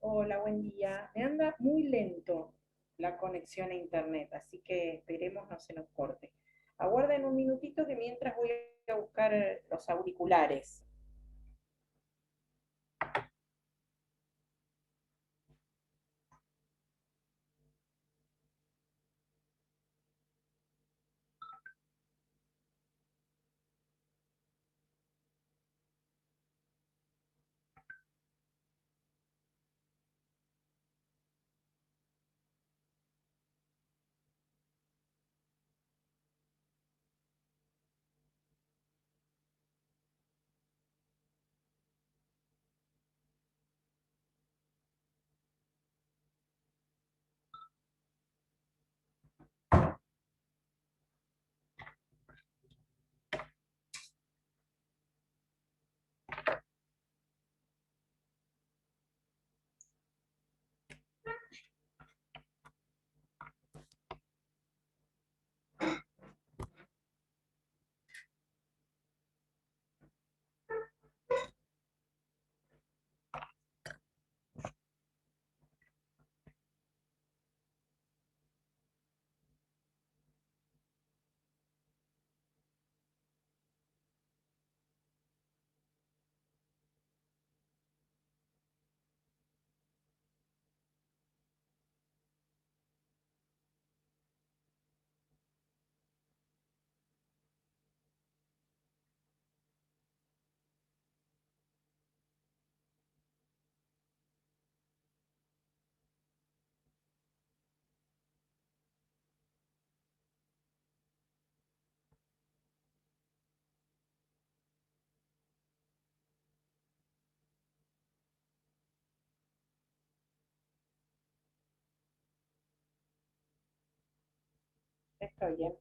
Hola, buen día. Me anda muy lento la conexión a internet, así que esperemos no se nos corte. Aguarden un minutito que mientras voy a buscar los auriculares. Estoy bien.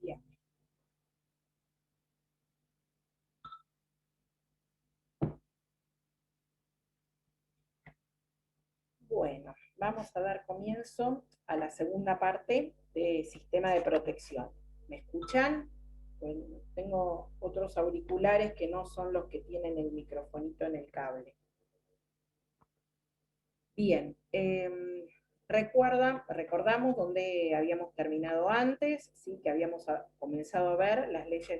Bien. Bueno, vamos a dar comienzo a la segunda parte de sistema de protección. ¿Me escuchan? Bueno, tengo otros auriculares que no son los que tienen el microfonito en el cable. Bien, recordamos dónde habíamos terminado antes, ¿sí? Que habíamos comenzado a ver las leyes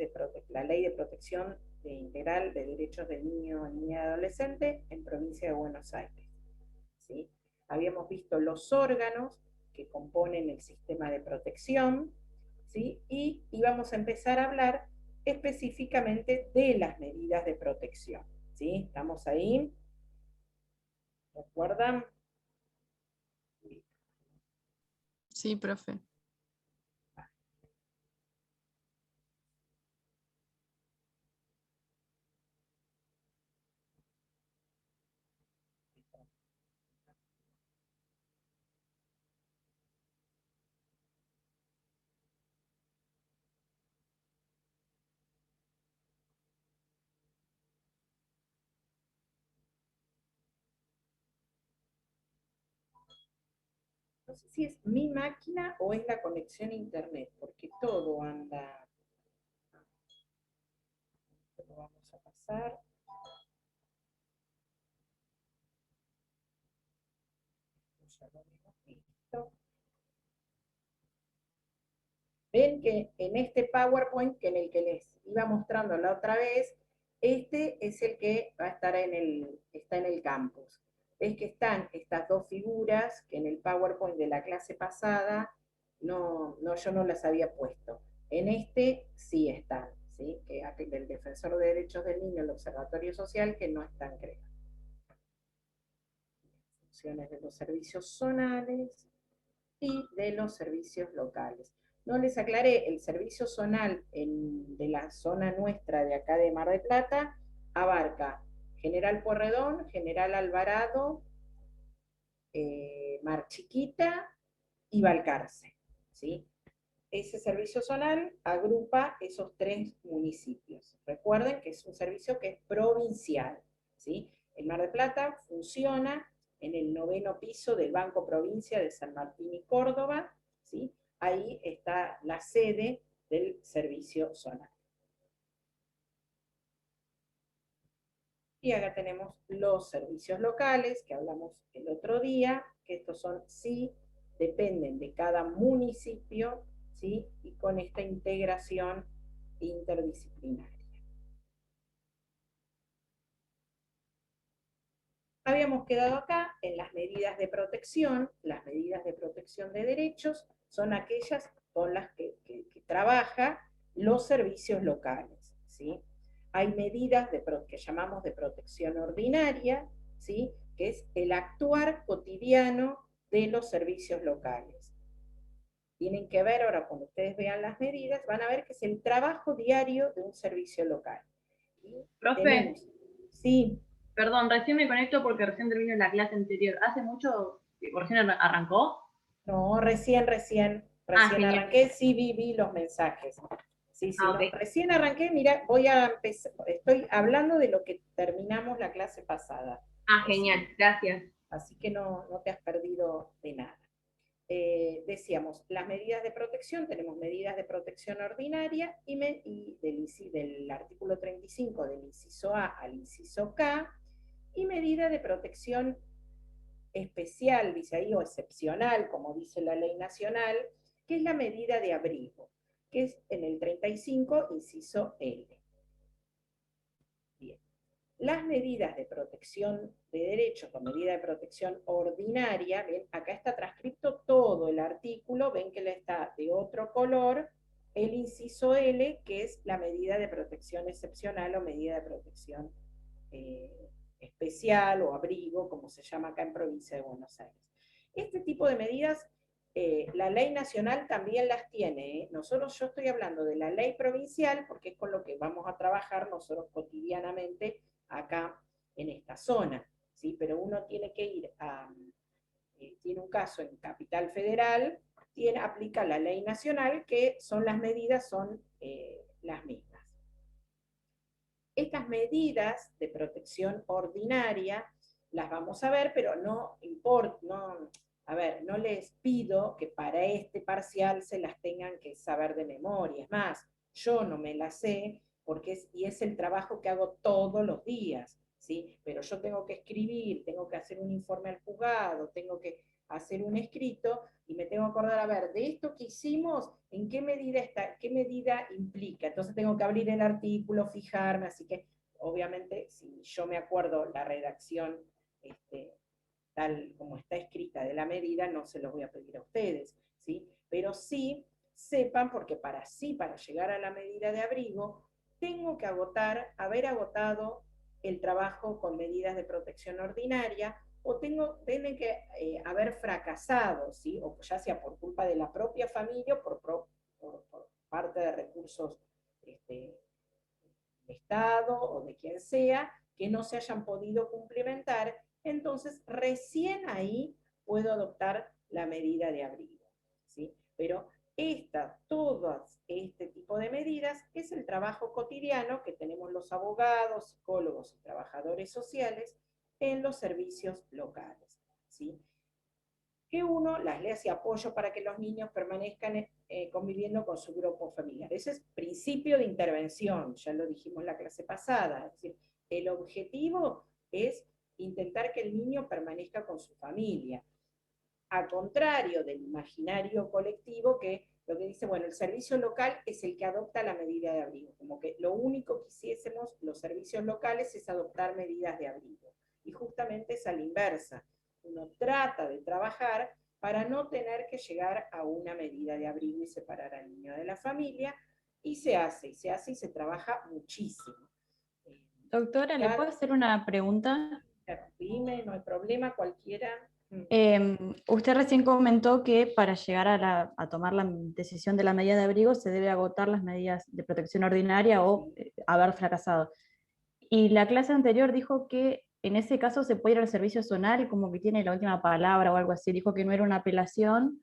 la ley de protección integral de derechos del niño, niña y adolescente en provincia de Buenos Aires. ¿Sí? Habíamos visto los órganos que componen el sistema de protección, ¿sí? Y íbamos a empezar a hablar específicamente de las medidas de protección. ¿Sí? ¿Estamos ahí? ¿Recuerdan? Sí, profe. No sé si es mi máquina o es la conexión a internet, porque todo anda. Lo vamos a pasar. Ya lo hemos visto. Ven que en este PowerPoint, que en el que les iba mostrando la otra vez, este es el que va a estar está en el campus. Ves que están estas dos figuras que en el PowerPoint de la clase pasada yo no las había puesto. En este sí están, ¿sí? Que del Defensor de Derechos del Niño, el Observatorio Social, que no están, creo. Funciones de los servicios zonales y de los servicios locales. No les aclaré, el servicio zonal de la zona nuestra de acá de Mar del Plata abarca General Pueyrredón, General Alvarado, Mar Chiquita y Balcarce, ¿sí? Ese servicio zonal agrupa esos 3 municipios. Recuerden que es un servicio que es provincial, ¿sí? El Mar del Plata funciona en el 9º piso del Banco Provincia de San Martín y Córdoba, ¿sí? Ahí está la sede del servicio zonal. Y acá tenemos los servicios locales, que hablamos el otro día, que estos son, sí, dependen de cada municipio, ¿sí? Y con esta integración interdisciplinaria. Habíamos quedado acá en las medidas de protección. Las medidas de protección de derechos son aquellas con las que trabaja los servicios locales, ¿sí? Hay medidas que llamamos de protección ordinaria, ¿sí? Que es el actuar cotidiano de los servicios locales. Tienen que ver, ahora cuando ustedes vean las medidas, van a ver que es el trabajo diario de un servicio local. Profe, tenemos, sí. Perdón, recién me conecto porque recién termino la clase anterior. ¿Hace mucho que recién arrancó? No, recién arranqué, sí vi los mensajes. Sí, no, okay. Recién arranqué, mira, voy a empezar, estoy hablando de lo que terminamos la clase pasada. Genial, gracias. Así que no te has perdido de nada. Decíamos, las medidas de protección, tenemos medidas de protección ordinaria y del artículo 35 del inciso A al inciso K, y medida de protección especial, dice ahí, o excepcional, como dice la ley nacional, que es la medida de abrigo, que es en el 35, inciso L. Bien. Las medidas de protección de derechos o medida de protección ordinaria, ven, acá está transcrito todo el artículo, ven que le está de otro color el inciso L, que es la medida de protección excepcional o medida de protección especial o abrigo, como se llama acá en Provincia de Buenos Aires. Este tipo de medidas, la ley nacional también las tiene. Yo estoy hablando de la ley provincial, porque es con lo que vamos a trabajar nosotros cotidianamente acá en esta zona, ¿sí? Pero uno tiene que ir tiene un caso en Capital Federal, aplica la ley nacional, que son las medidas, son las mismas. Estas medidas de protección ordinaria las vamos a ver, pero no les pido que para este parcial se las tengan que saber de memoria. Es más, yo no me las sé porque es el trabajo que hago todos los días, ¿sí? Pero yo tengo que escribir, tengo que hacer un informe al juzgado, tengo que hacer un escrito y me tengo que acordar, a ver, de esto que hicimos, ¿en qué medida está, qué medida implica? Entonces tengo que abrir el artículo, fijarme, así que obviamente si yo me acuerdo la redacción tal como está escrita de la medida, no se los voy a pedir a ustedes, ¿sí? Pero sí sepan, porque para llegar a la medida de abrigo, tengo que haber agotado el trabajo con medidas de protección ordinaria, o tienen que haber fracasado, ¿sí? O ya sea por culpa de la propia familia o por parte de recursos del Estado o de quien sea, que no se hayan podido cumplimentar. Entonces recién ahí puedo adoptar la medida de abrigo, ¿sí? Pero todo este tipo de medidas es el trabajo cotidiano que tenemos los abogados, psicólogos y trabajadores sociales en los servicios locales, ¿sí? Que uno las le hace apoyo para que los niños permanezcan conviviendo con su grupo familiar. Ese es principio de intervención, ya lo dijimos en la clase pasada. Es decir, el objetivo es intentar que el niño permanezca con su familia. A contrario del imaginario colectivo, que lo que dice, bueno, el servicio local es el que adopta la medida de abrigo, como que lo único que hiciésemos los servicios locales es adoptar medidas de abrigo. Y justamente es a la inversa. Uno trata de trabajar para no tener que llegar a una medida de abrigo y separar al niño de la familia, y se hace y se trabaja muchísimo. Doctora, ¿le puedo hacer una pregunta? Dime, no hay problema, cualquiera. Usted recién comentó que para llegar a tomar la decisión de la medida de abrigo se debe agotar las medidas de protección ordinaria o haber fracasado. Y la clase anterior dijo que en ese caso se puede ir al servicio zonal, como que tiene la última palabra o algo así. Dijo que no era una apelación,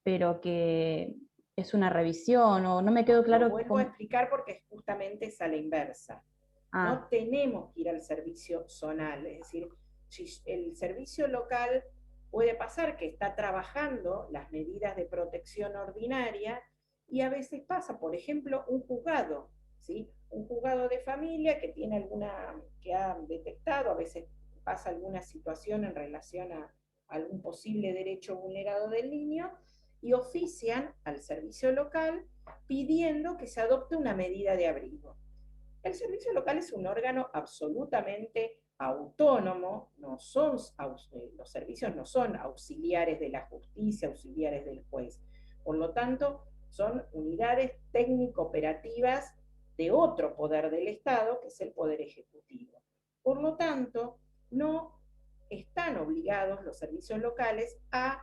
pero que es una revisión, o no me quedó Lo claro vuelvo a cómo. explicar porque justamente es a la inversa. No Ah, tenemos que ir al servicio zonal, es decir, si el servicio local puede pasar que está trabajando las medidas de protección ordinaria y a veces pasa, por ejemplo, un juzgado, ¿sí? Un juzgado de familia que tiene que ha detectado, a veces pasa alguna situación en relación a algún posible derecho vulnerado del niño y ofician al servicio local pidiendo que se adopte una medida de abrigo. El servicio local es un órgano absolutamente autónomo, los servicios no son auxiliares de la justicia, auxiliares del juez. Por lo tanto, son unidades técnico-operativas de otro poder del Estado, que es el Poder Ejecutivo. Por lo tanto, no están obligados los servicios locales a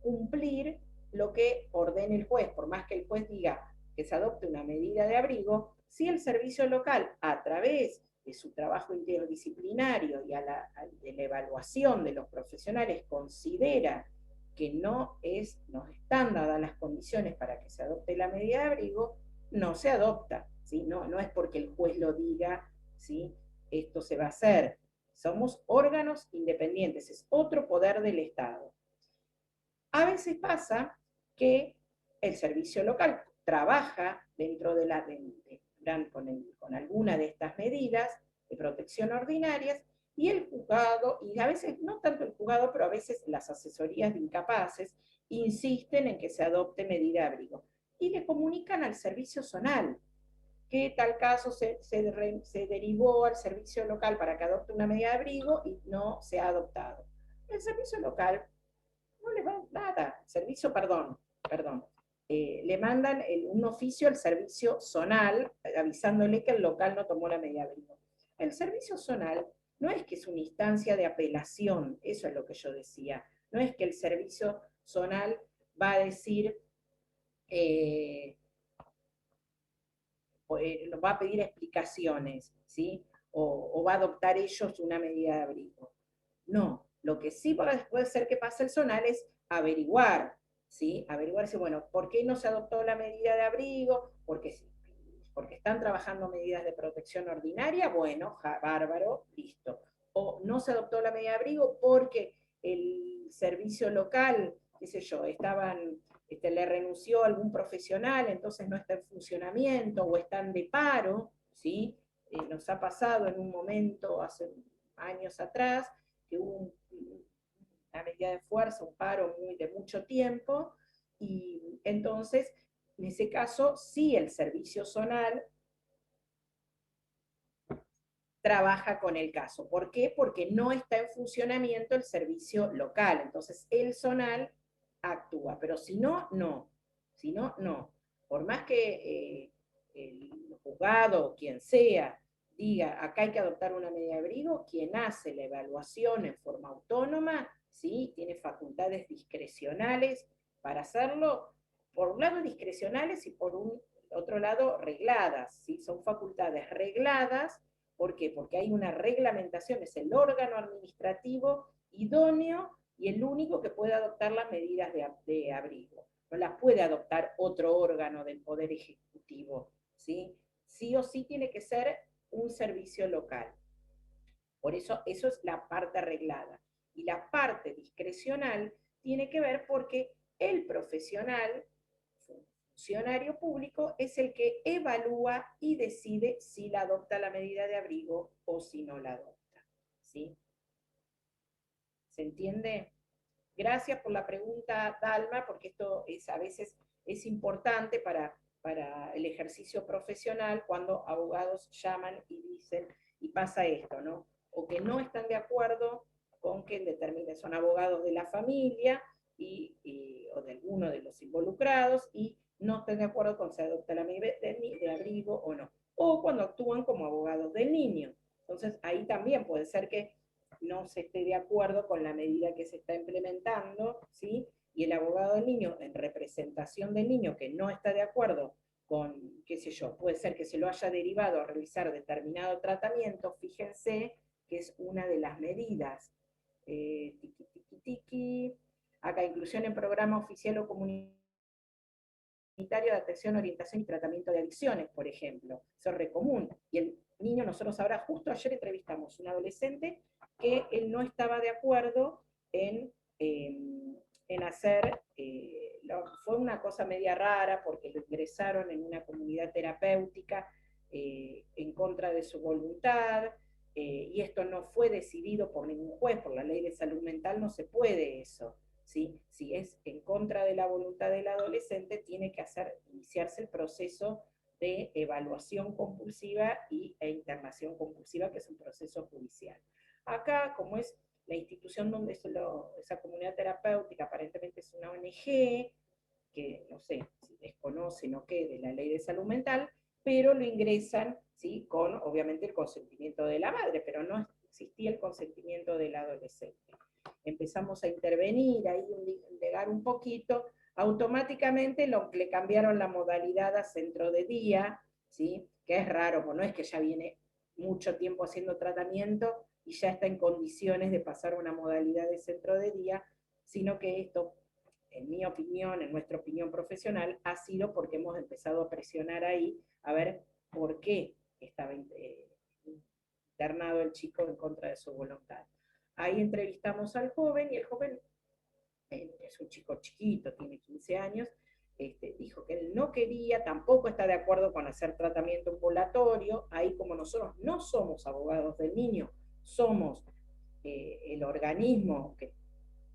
cumplir lo que ordene el juez, por más que el juez diga que se adopte una medida de abrigo, si el servicio local, a través de su trabajo interdisciplinario y de la evaluación de los profesionales, considera que no están dadas las condiciones para que se adopte la medida de abrigo, no se adopta, ¿sí? No es porque el juez lo diga, ¿sí? Esto se va a hacer. Somos órganos independientes, es otro poder del Estado. A veces pasa que el servicio local trabaja dentro de con alguna de estas medidas de protección ordinarias y el juzgado, y a veces no tanto el juzgado, pero a veces las asesorías de incapaces insisten en que se adopte medida de abrigo y le comunican al servicio zonal que tal caso se derivó al servicio local para que adopte una medida de abrigo y no se ha adoptado. El servicio local no le va nada, perdón. Le mandan un oficio al servicio zonal avisándole que el local no tomó la medida de abrigo. El servicio zonal no es que es una instancia de apelación, eso es lo que yo decía. No es que el servicio zonal va a decir, nos va a pedir explicaciones, ¿sí? O va a adoptar ellos una medida de abrigo. No, lo que sí puede ser que pase el zonal es averiguar, ¿sí? Averiguar si, bueno, ¿por qué no se adoptó la medida de abrigo? Porque están trabajando medidas de protección ordinaria, bueno, bárbaro, listo. O no se adoptó la medida de abrigo porque el servicio local, qué sé yo, le renunció a algún profesional, entonces no está en funcionamiento o están de paro, ¿sí? Nos ha pasado en un momento, hace años atrás, que hubo una medida de fuerza, un paro de mucho tiempo, y entonces, en ese caso, sí el servicio zonal trabaja con el caso. ¿Por qué? Porque no está en funcionamiento el servicio local. Entonces, el zonal actúa, pero si no, no. Si no, no. Por más que el juzgado o quien sea diga, acá hay que adoptar una medida de abrigo, quien hace la evaluación en forma autónoma, ¿sí? Tiene facultades discrecionales para hacerlo, por un lado discrecionales y por un otro lado regladas, ¿sí? Son facultades regladas. ¿Por qué? Porque hay una reglamentación, es el órgano administrativo idóneo y el único que puede adoptar las medidas de abrigo. No las puede adoptar otro órgano del Poder Ejecutivo, ¿sí? Sí o sí tiene que ser un servicio local. Por eso es la parte arreglada. Y la parte discrecional tiene que ver porque el profesional, funcionario público, es el que evalúa y decide si la adopta la medida de abrigo o si no la adopta. ¿Sí? ¿Se entiende? Gracias por la pregunta, Dalma, porque esto a veces es importante para el ejercicio profesional cuando abogados llaman y dicen, y pasa esto, ¿no? O que no están de acuerdo con que son abogados de la familia o de alguno de los involucrados y no están de acuerdo con si adopta la medida de abrigo o no. O cuando actúan como abogados del niño. Entonces, ahí también puede ser que no se esté de acuerdo con la medida que se está implementando, ¿sí? Y el abogado del niño, en representación del niño que no está de acuerdo con, qué sé yo, puede ser que se lo haya derivado a realizar determinado tratamiento, fíjense que es una de las medidas. Tiki, tiki, tiki. Acá, inclusión en programa oficial o comunitario de atención, orientación y tratamiento de adicciones, por ejemplo. Eso es re común. Y el niño, nosotros ahora, justo ayer entrevistamos a un adolescente que él no estaba de acuerdo en hacer, fue una cosa media rara porque lo ingresaron en una comunidad terapéutica en contra de su voluntad, y esto no fue decidido por ningún juez, por la ley de salud mental no se puede eso. ¿Sí? Si es en contra de la voluntad del adolescente, tiene que iniciarse el proceso de evaluación compulsiva e internación compulsiva, que es un proceso judicial. Acá, como es la institución donde esa comunidad terapéutica aparentemente es una ONG, que no sé si desconocen o qué de la ley de salud mental, pero lo ingresan, ¿sí? Con obviamente el consentimiento de la madre, pero no existía el consentimiento del adolescente. Empezamos a intervenir, ahí indagar un poquito, automáticamente le cambiaron la modalidad a centro de día, ¿sí? Que es raro, porque no es que ya viene mucho tiempo haciendo tratamiento y ya está en condiciones de pasar a una modalidad de centro de día, sino que esto, en mi opinión, en nuestra opinión profesional, ha sido porque hemos empezado a presionar ahí a ver por qué estaba internado el chico en contra de su voluntad. Ahí entrevistamos al joven y el joven es un chico chiquito, tiene 15 años, dijo que él no quería, tampoco está de acuerdo con hacer tratamiento ambulatorio. Ahí, como nosotros no somos abogados del niño, somos el organismo que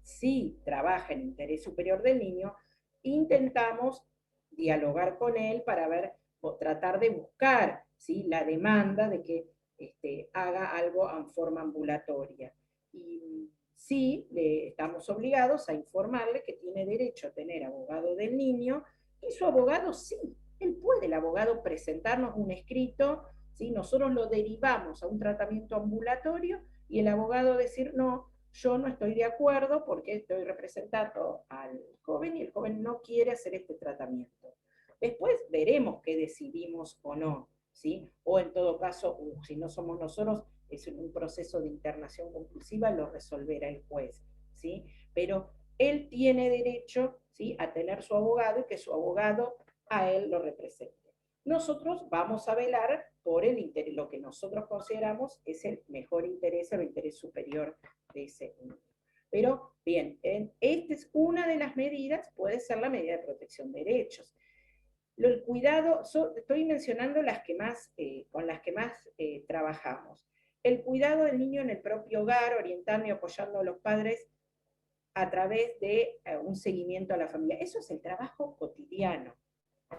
sí trabaja en interés superior del niño, intentamos dialogar con él para ver o tratar de buscar, ¿sí?, la demanda de que haga algo en forma ambulatoria. Y sí, estamos obligados a informarle que tiene derecho a tener abogado del niño, y su abogado sí, él puede, el abogado, presentarnos un escrito, ¿sí? Nosotros lo derivamos a un tratamiento ambulatorio y el abogado decir, no, yo no estoy de acuerdo porque estoy representando al joven y el joven no quiere hacer este tratamiento. Después veremos qué decidimos o no, ¿sí? O en todo caso, si no somos nosotros, es un proceso de internación compulsiva, lo resolverá el juez, ¿sí? Pero él tiene derecho, ¿sí?, a tener su abogado y que su abogado a él lo represente. Nosotros vamos a velar por el interés, lo que nosotros consideramos es el mejor interés, el interés superior de ese niño. Pero bien, esta es una de las medidas, puede ser la medida de protección de derechos. El cuidado, estoy mencionando las que más, con las que más trabajamos. El cuidado del niño en el propio hogar, orientando y apoyando a los padres a través de un seguimiento a la familia. Eso es el trabajo cotidiano.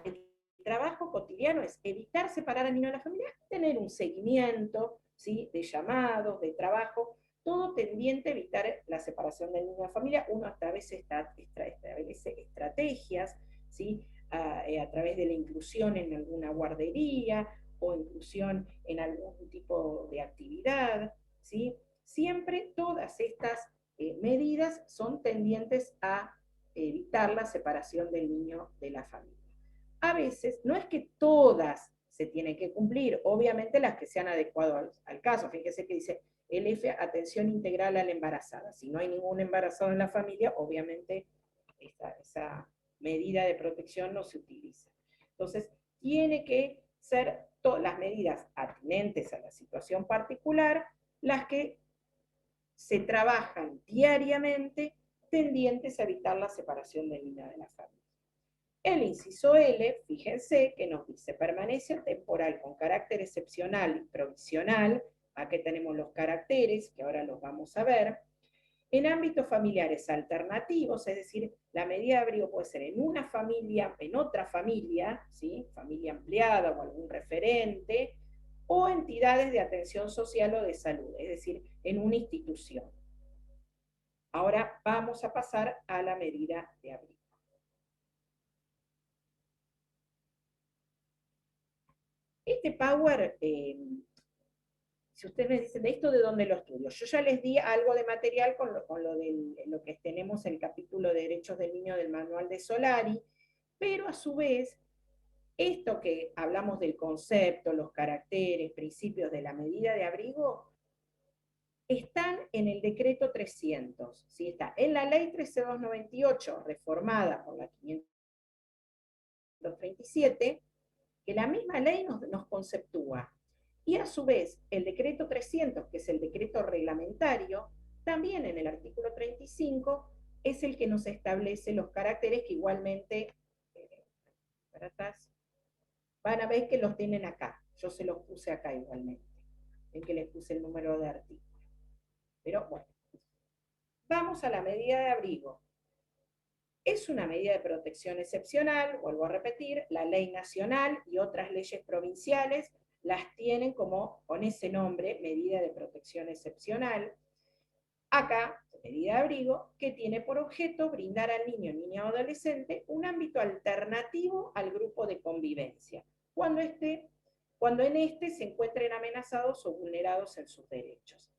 El trabajo cotidiano es evitar separar al niño de la familia, tener un seguimiento, ¿sí?, de llamados, de trabajo, todo tendiente a evitar la separación del niño de la familia. Uno a través establece estrategias, ¿sí?, a través de la inclusión en alguna guardería o inclusión en algún tipo de actividad, ¿sí? Siempre todas estas medidas son tendientes a evitar la separación del niño de la familia. A veces, no es que todas se tienen que cumplir, obviamente las que sean adecuadas al caso. Fíjese que dice el F, atención integral a la embarazada. Si no hay ningún embarazado en la familia, obviamente esa medida de protección no se utiliza. Entonces, tiene que ser todas las medidas atinentes a la situación particular, las que se trabajan diariamente tendientes a evitar la separación del niño de la familia. El inciso L, fíjense que nos dice permanencia temporal con carácter excepcional y provisional. Aquí tenemos los caracteres, que ahora los vamos a ver. En ámbitos familiares alternativos, es decir, la medida de abrigo puede ser en una familia, en otra familia, ¿sí?, familia ampliada o algún referente, o entidades de atención social o de salud, es decir, en una institución. Ahora vamos a pasar a la medida de abrigo. Este Power, si ustedes me dicen, ¿de esto de dónde lo estudio? Yo ya les di algo de material con lo que tenemos en el capítulo de Derechos del Niño del Manual de Solari, pero a su vez Esto que hablamos del concepto, los caracteres, principios de la medida de abrigo, están en el decreto 300, ¿sí? Está en la ley 13298, reformada por la 537, que la misma ley nos conceptúa. Y a su vez, el decreto 300, que es el decreto reglamentario, también en el artículo 35, es el que nos establece los caracteres que igualmente, para atrás, van a ver que los tienen acá. Yo se los puse acá igualmente, en que les puse el número de artículo. Pero bueno, vamos a la medida de abrigo. Es una medida de protección excepcional, vuelvo a repetir, la ley nacional y otras leyes provinciales las tienen como, con ese nombre, medida de protección excepcional. Acá, medida de abrigo, que tiene por objeto brindar al niño, niña o adolescente un ámbito alternativo al grupo de convivencia, cuando en este se encuentren amenazados o vulnerados en sus derechos,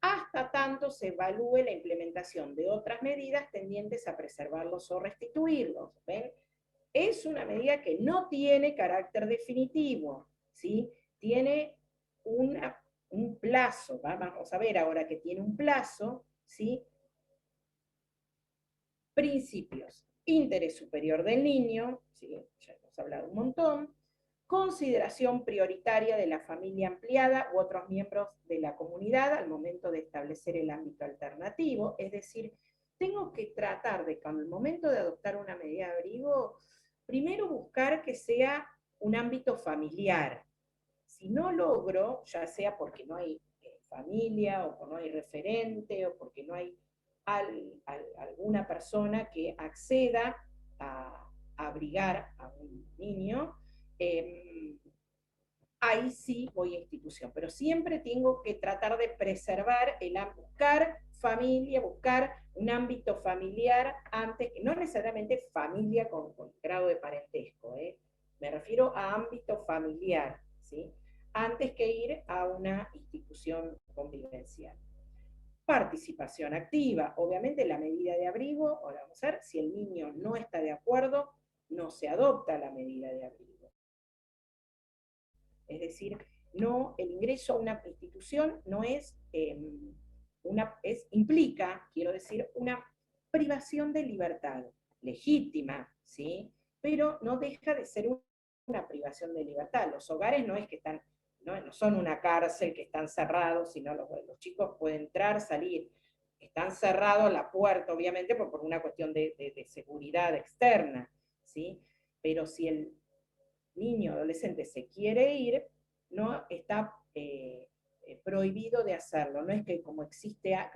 hasta tanto se evalúe la implementación de otras medidas tendientes a preservarlos o restituirlos. ¿Ven? Es una medida que no tiene carácter definitivo, ¿sí? Tiene un plazo, vamos a ver ahora que tiene un plazo, ¿sí? Principios: interés superior del niño, ¿sí? Ya hemos hablado un montón, consideración prioritaria de la familia ampliada u otros miembros de la comunidad al momento de establecer el ámbito alternativo, es decir, tengo que tratar de, con el momento de adoptar una medida de abrigo, primero buscar que sea un ámbito familiar. Si no logro, ya sea porque no hay familia, o porque no hay referente, o porque no hay alguna persona que acceda a abrigar a un niño, ahí sí voy a institución. Pero siempre tengo que tratar de preservar, buscar familia, buscar un ámbito familiar antes, no necesariamente familia con grado de parentesco, me refiero a ámbito familiar, ¿sí? Antes que ir a una institución convivencial. Participación activa. Obviamente la medida de abrigo, ahora vamos a ver, si el niño no está de acuerdo, no se adopta la medida de abrigo. Es decir, no, el ingreso a una institución no es, implica, quiero decir, una privación de libertad, legítima, ¿sí? Pero no deja de ser una privación de libertad. Los hogares no es que están, no son una cárcel que están cerrados, sino los chicos pueden entrar, salir. Están cerrados la puerta, obviamente, por una cuestión de seguridad externa, ¿sí? Pero si el niño o adolescente se quiere ir, no está prohibido de hacerlo. No es que como existía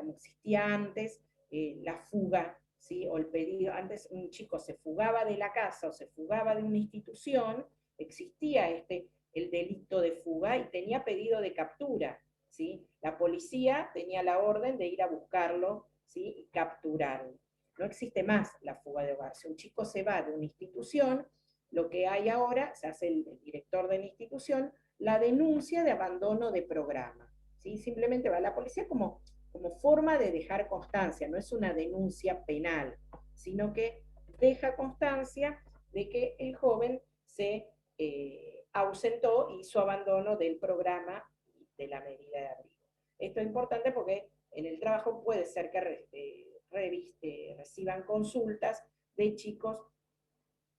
antes, la fuga, ¿sí? O el pedido. Antes un chico se fugaba de la casa o se fugaba de una institución, existía el delito de fuga y tenía pedido de captura, ¿sí? La policía tenía la orden de ir a buscarlo, ¿sí? Y capturarlo. No existe más la fuga de hogar. Si un chico se va de una institución, lo que hay ahora, se hace el director de la institución, la denuncia de abandono de programa, ¿sí? Simplemente va a la policía como forma de dejar constancia, no es una denuncia penal, sino que deja constancia de que el joven se ausentó y hizo abandono del programa de la medida de abrigo. Esto es importante porque en el trabajo puede ser que reciban consultas de chicos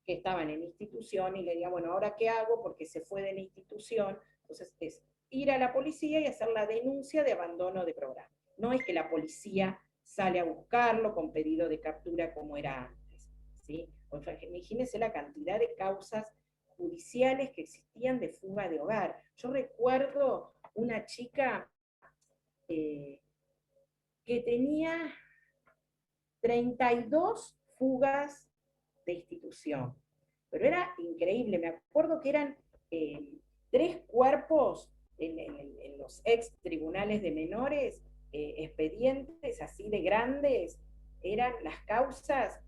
que estaban en institución y le diga, bueno, ¿ahora qué hago? Porque se fue de la institución. Entonces es ir a la policía y hacer la denuncia de abandono de programa. No es que la policía sale a buscarlo con pedido de captura como era antes, ¿sí? O sea, imagínense la cantidad de causas judiciales que existían de fuga de hogar. Yo recuerdo una chica que tenía 32 fugas de institución. Pero era increíble, me acuerdo que eran 3 cuerpos en los ex tribunales de menores, expedientes así de grandes, eran las causas,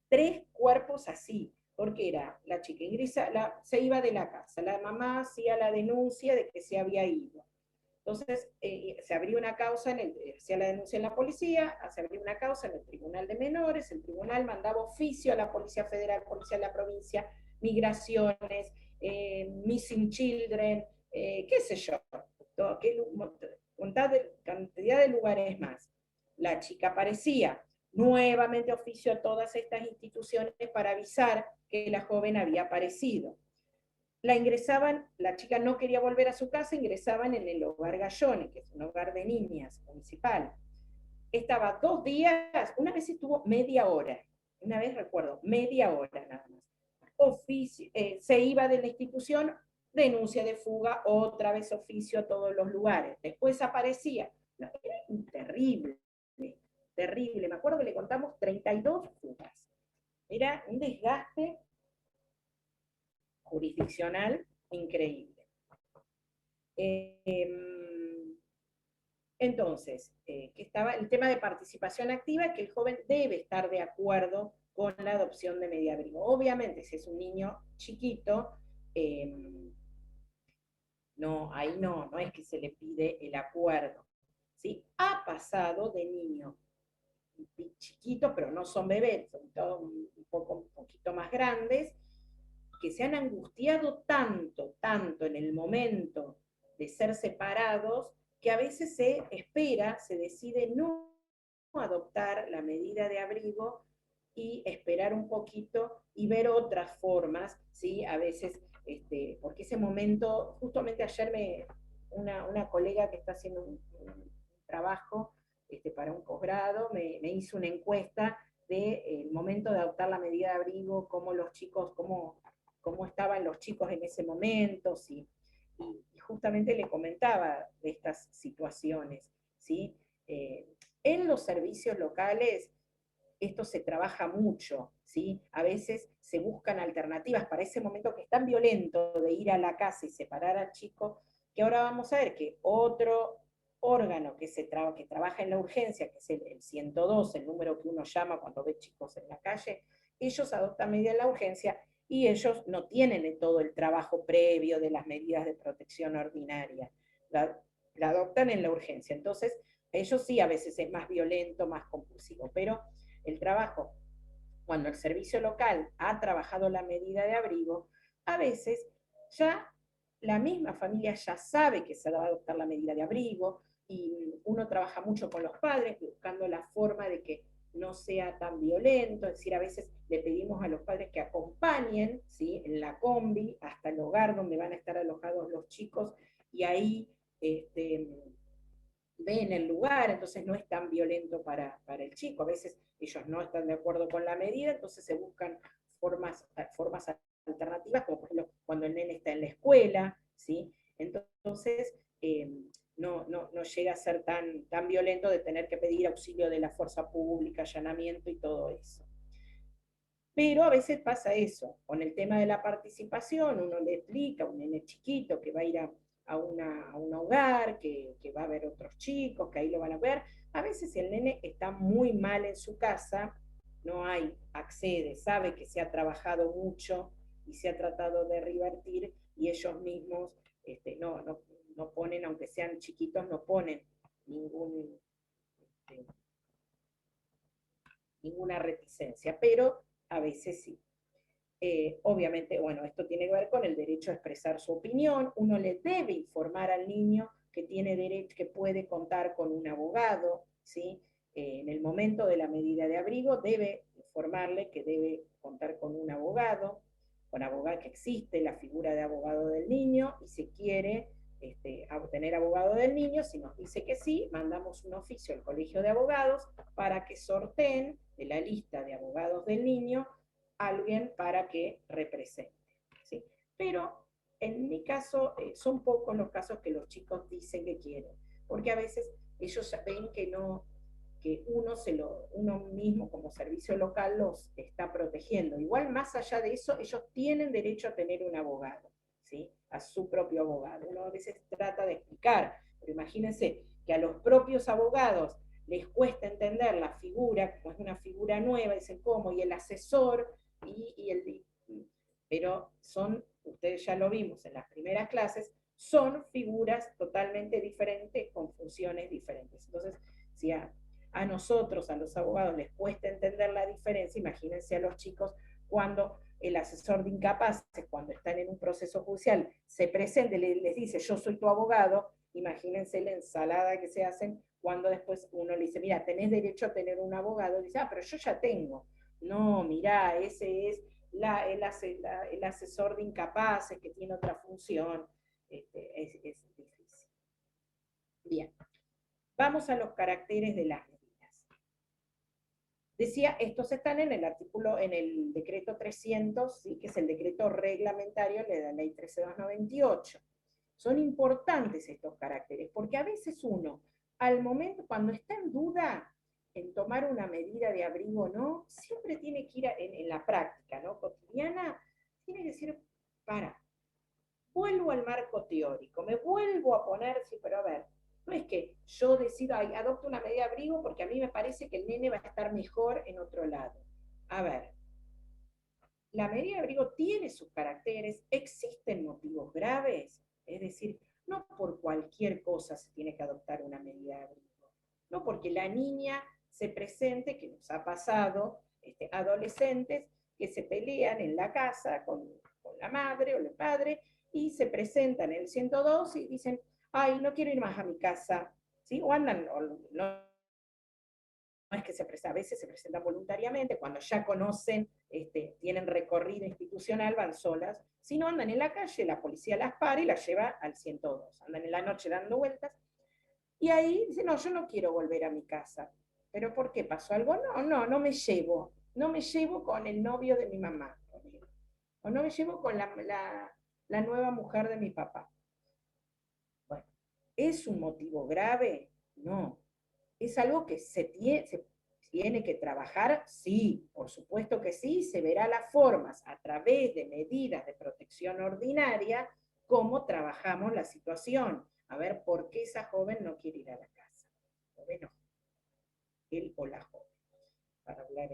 3 cuerpos así, porque era la chica ingresa, se iba de la casa, la mamá hacía la denuncia de que se había ido. Entonces, se abrió una causa, hacía la denuncia en la policía, se abrió una causa en el Tribunal de Menores, el tribunal mandaba oficio a la Policía Federal, Policía de la Provincia, migraciones, missing children, qué sé yo, cantidad de lugares más. La chica aparecía, nuevamente oficio a todas estas instituciones para avisar que la joven había aparecido. La ingresaban, la chica no quería volver a su casa, ingresaban en el hogar Gallone, que es un hogar de niñas municipal. Estaba 2 días, una vez estuvo media hora, una vez recuerdo, media hora nada más. Se iba de la institución, denuncia de fuga, otra vez oficio a todos los lugares. Después aparecía. No, era terrible, terrible. Me acuerdo que le contamos 32 fugas. Era un desgaste jurisdiccional increíble. Entonces, que estaba el tema de participación activa, que el joven debe estar de acuerdo con la adopción de media abrigo. Obviamente, si es un niño chiquito, no, ahí no es que se le pide el acuerdo. ¿Sí? Ha pasado de niños chiquitos, pero no son bebés, son todos un poquito más grandes, que se han angustiado tanto en el momento de ser separados, que a veces se espera, se decide no adoptar la medida de abrigo y esperar un poquito y ver otras formas, ¿sí? A veces, porque ese momento, justamente ayer una colega que está haciendo un trabajo para un posgrado me hizo una encuesta del momento de adoptar la medida de abrigo, cómo los chicos, cómo estaban los chicos en ese momento, ¿sí? Y justamente le comentaba de estas situaciones, ¿sí? En los servicios locales esto se trabaja mucho, ¿sí? A veces se buscan alternativas para ese momento que es tan violento de ir a la casa y separar al chico, que ahora vamos a ver que otro órgano que trabaja en la urgencia, que es el 102, el número que uno llama cuando ve chicos en la calle, ellos adoptan medidas en la urgencia y ellos no tienen todo el trabajo previo de las medidas de protección ordinaria. La adoptan en la urgencia. Entonces, ellos sí a veces es más violento, más compulsivo, pero el trabajo, cuando el servicio local ha trabajado la medida de abrigo, a veces ya la misma familia ya sabe que se va a adoptar la medida de abrigo y uno trabaja mucho con los padres buscando la forma de que no sea tan violento, es decir, a veces le pedimos a los padres que acompañen, ¿sí? En la combi hasta el hogar donde van a estar alojados los chicos y ahí ven el lugar, entonces no es tan violento para el chico. A veces ellos no están de acuerdo con la medida, entonces se buscan formas alternativas, como por ejemplo cuando el nene está en la escuela, ¿sí? Entonces no llega a ser tan violento de tener que pedir auxilio de la fuerza pública, allanamiento y todo eso. Pero a veces pasa eso, con el tema de la participación, uno le explica a un nene chiquito que va a ir a un hogar, que va a ver otros chicos, que ahí lo van a ver. A veces el nene está muy mal en su casa, no accede, sabe que se ha trabajado mucho y se ha tratado de revertir y ellos mismos no ponen, aunque sean chiquitos, no ponen ninguna reticencia, pero a veces sí. Obviamente, bueno, esto tiene que ver con el derecho a expresar su opinión. Uno le debe informar al niño que tiene derecho, que puede contar con un abogado, ¿sí? En el momento de la medida de abrigo debe informarle que debe contar con un abogado, que existe la figura de abogado del niño, y si quiere obtener abogado del niño, si nos dice que sí, mandamos un oficio al colegio de abogados para que sorteen de la lista de abogados del niño alguien para que represente, ¿sí? Pero en mi caso son pocos los casos que los chicos dicen que quieren, porque a veces ellos ven que uno mismo como servicio local los está protegiendo. Igual más allá de eso, ellos tienen derecho a tener un abogado, ¿sí? A su propio abogado. Uno a veces trata de explicar, pero imagínense que a los propios abogados les cuesta entender la figura, como es una figura nueva, dicen cómo, y el asesor, pero ustedes ya lo vimos en las primeras clases, son figuras totalmente diferentes con funciones diferentes. Entonces, si a nosotros, a los abogados, les cuesta entender la diferencia, imagínense a los chicos cuando el asesor de incapaces, cuando están en un proceso judicial, se presente, les dice, yo soy tu abogado, imagínense la ensalada que se hacen cuando después uno le dice, mira, tenés derecho a tener un abogado, y dice, pero yo ya tengo. No, mirá, ese es el asesor de incapaces que tiene otra función. Es difícil. Bien, vamos a los caracteres de las medidas. Decía, estos están en el artículo, en el decreto 300, ¿sí? Que es el decreto reglamentario de la ley 13298. Son importantes estos caracteres, porque a veces uno, al momento, cuando está en duda en tomar una medida de abrigo o no, siempre tiene que ir en la práctica, ¿no? Cotidiana, tiene que decir, vuelvo al marco teórico, me vuelvo a poner, sí, pero a ver, no es que yo decido, adopto una medida de abrigo porque a mí me parece que el nene va a estar mejor en otro lado. A ver, la medida de abrigo tiene sus caracteres, existen motivos graves, es decir, no por cualquier cosa se tiene que adoptar una medida de abrigo, no porque la niña se presente, que nos ha pasado, adolescentes que se pelean en la casa con la madre o el padre y se presentan en el 102 y dicen, ay, no quiero ir más a mi casa, ¿sí? O andan, no es que a veces se presentan voluntariamente, cuando ya conocen, tienen recorrido institucional, van solas, si no andan en la calle, la policía las para y las lleva al 102, andan en la noche dando vueltas, y ahí dicen, no, yo no quiero volver a mi casa. ¿Pero por qué? ¿Pasó algo? No me llevo con el novio de mi mamá, o no me llevo con la nueva mujer de mi papá. Bueno, ¿es un motivo grave? No. ¿Es algo que se tiene que trabajar? Sí, por supuesto que sí, se verá las formas a través de medidas de protección ordinaria, cómo trabajamos la situación. A ver, ¿por qué esa joven no quiere ir a la casa? Bueno, él o la joven, para hablar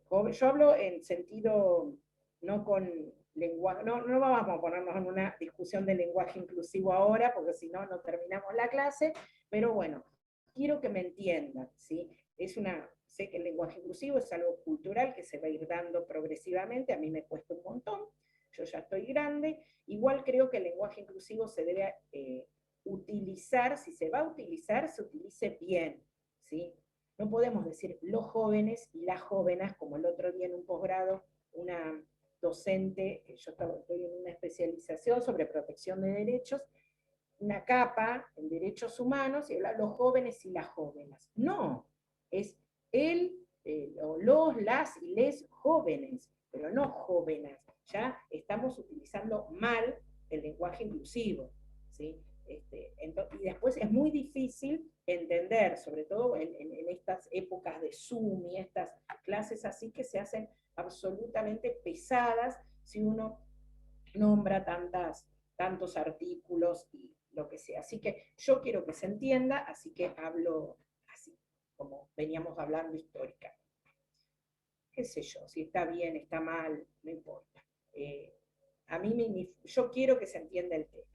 joven. Yo hablo en sentido, no con lenguaje, no vamos a ponernos en una discusión de lenguaje inclusivo ahora, porque si no, no terminamos la clase, pero bueno, quiero que me entiendan, ¿sí? Sé que el lenguaje inclusivo es algo cultural que se va a ir dando progresivamente, a mí me cuesta un montón, yo ya estoy grande, igual creo que el lenguaje inclusivo se debe utilizar, si se va a utilizar, se utilice bien, ¿sí? No podemos decir los jóvenes y las jóvenes, como el otro día en un posgrado, una docente, yo estoy en una especialización sobre protección de derechos, una capa en derechos humanos, y habla los jóvenes y las jóvenes. No, es los, las y les jóvenes, pero no jóvenes. Ya estamos utilizando mal el lenguaje inclusivo, ¿sí? Y después es muy difícil entender, sobre todo en estas épocas de Zoom y estas clases así que se hacen absolutamente pesadas si uno nombra tantos artículos y lo que sea. Así que yo quiero que se entienda, así que hablo así, como veníamos hablando históricamente. Qué sé yo, si está bien, está mal, no importa. Yo quiero que se entienda el tema.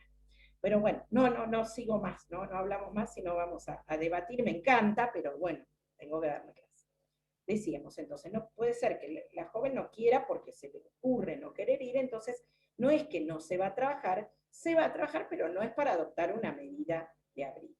Pero bueno, no sigo más, no hablamos más, sino vamos a debatir. Me encanta, pero bueno, tengo que darme clase. Decíamos entonces, no puede ser que la joven no quiera porque se le ocurre no querer ir, entonces no es que no se va a trabajar, se va a trabajar, pero no es para adoptar una medida de abrigo.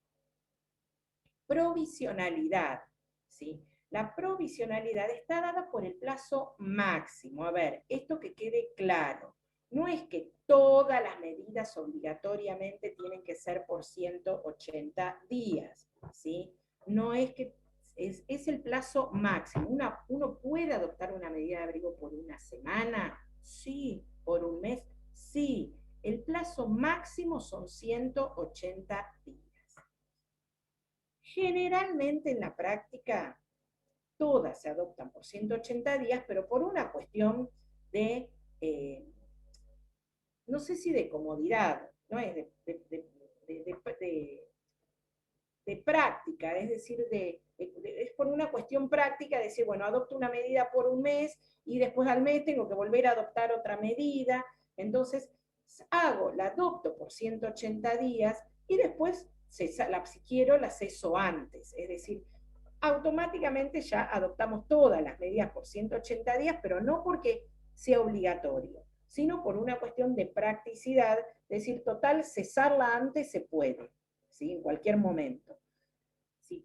Provisionalidad, ¿sí? La provisionalidad está dada por el plazo máximo. A ver, esto que quede claro. No es que todas las medidas obligatoriamente tienen que ser por 180 días, ¿sí? No es que es el plazo máximo. ¿Uno puede adoptar una medida de abrigo por una semana? Sí. ¿Por un mes? Sí. El plazo máximo son 180 días. Generalmente en la práctica todas se adoptan por 180 días, pero por una cuestión de, no sé si de comodidad, no es de práctica, es decir, es por una cuestión práctica, decir, bueno, adopto una medida por un mes y después al mes tengo que volver a adoptar otra medida, entonces la adopto por 180 días y después, si quiero, la ceso antes, es decir, automáticamente ya adoptamos todas las medidas por 180 días, pero no porque sea obligatorio, sino por una cuestión de practicidad, decir, total, cesarla antes se puede, ¿sí? En cualquier momento, si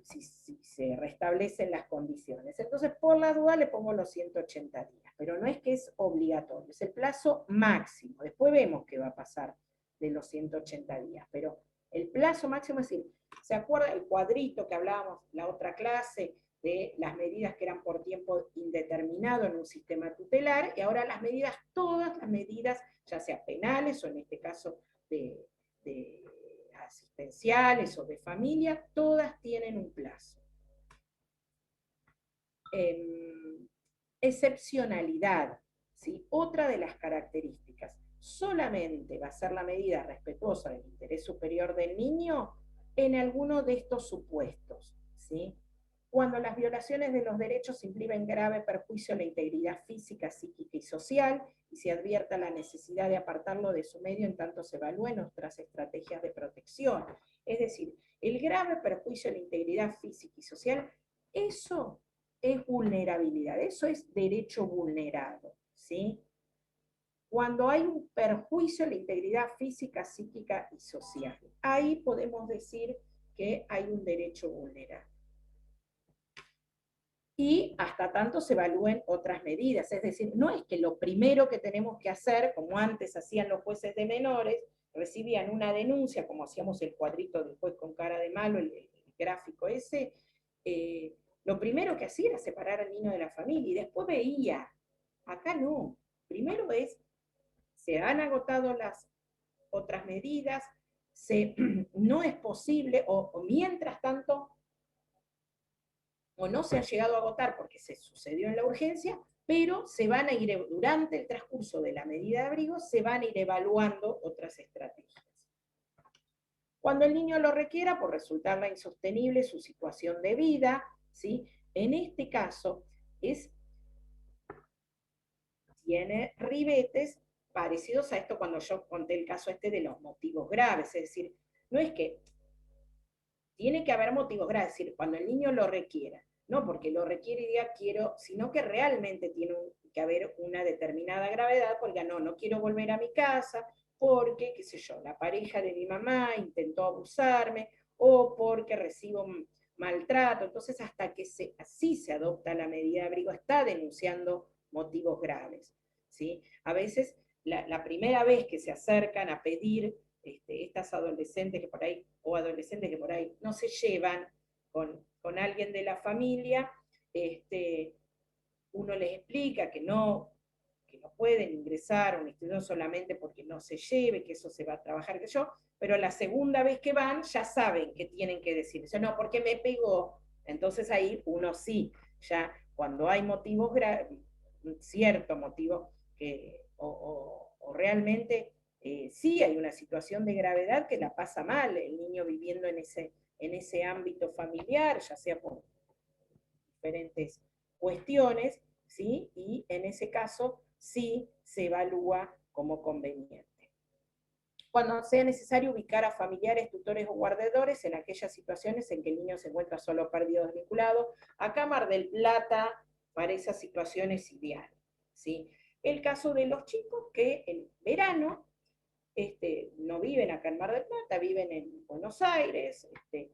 se restablecen las condiciones. Entonces, por la duda le pongo los 180 días, pero no es que es obligatorio, es el plazo máximo. Después vemos qué va a pasar de los 180 días, pero el plazo máximo es decir, ¿se acuerda el cuadrito que hablábamos la otra clase de las medidas que eran por tiempo indeterminado en un sistema tutelar? Y ahora las medidas, todas las medidas, ya sea penales o en este caso de asistenciales o de familia, todas tienen un plazo. Excepcionalidad, ¿sí? Otra de las características, solamente va a ser la medida respetuosa del interés superior del niño en alguno de estos supuestos, ¿sí? Cuando las violaciones de los derechos impliquen grave perjuicio a la integridad física, psíquica y social, y se advierta la necesidad de apartarlo de su medio en tanto se evalúen otras estrategias de protección. Es decir, el grave perjuicio a la integridad física y social, eso es vulnerabilidad, eso es derecho vulnerado, ¿sí? Cuando hay un perjuicio a la integridad física, psíquica y social, ahí podemos decir que hay un derecho vulnerado. Y hasta tanto se evalúen otras medidas, es decir, no es que lo primero que tenemos que hacer, como antes hacían los jueces de menores, recibían una denuncia, como hacíamos el cuadrito del juez con cara de malo, el gráfico ese, lo primero que hacía era separar al niño de la familia, y después veía, acá no, primero se han agotado las otras medidas, no es posible, o mientras tanto, o no se ha llegado a agotar porque se sucedió en la urgencia, pero se van a ir, durante el transcurso de la medida de abrigo, se van a ir evaluando otras estrategias. Cuando el niño lo requiera, por resultarle insostenible su situación de vida, ¿sí? En este caso, tiene ribetes parecidos a esto cuando yo conté el caso este de los motivos graves, es decir, no es que tiene que haber motivos graves, es decir, cuando el niño lo requiera, no porque lo requiere y diga quiero, sino que realmente tiene que haber una determinada gravedad, porque no quiero volver a mi casa, porque, qué sé yo, la pareja de mi mamá intentó abusarme, o porque recibo maltrato, entonces hasta que así se adopta la medida de abrigo, está denunciando motivos graves, ¿sí? A veces, la primera vez que se acercan a pedir estas adolescentes que por ahí, o adolescentes que por ahí no se llevan con alguien de la familia, uno les explica que no pueden ingresar a un instituto solamente porque no se lleve, que eso se va a trabajar, que yo, pero la segunda vez que van ya saben que tienen que decir eso, no, porque me pegó. Entonces ahí uno sí, ya cuando hay motivos cierto motivo o realmente sí hay una situación de gravedad que la pasa mal el niño viviendo en ese ámbito familiar, ya sea por diferentes cuestiones, ¿sí? Y en ese caso sí se evalúa como conveniente. Cuando sea necesario ubicar a familiares, tutores o guardadores en aquellas situaciones en que el niño se encuentra solo, perdido o desvinculado. Acá Mar del Plata para esas situaciones ideal, ¿sí? El caso de los chicos que en verano no viven acá en Mar del Plata, viven en Buenos Aires, y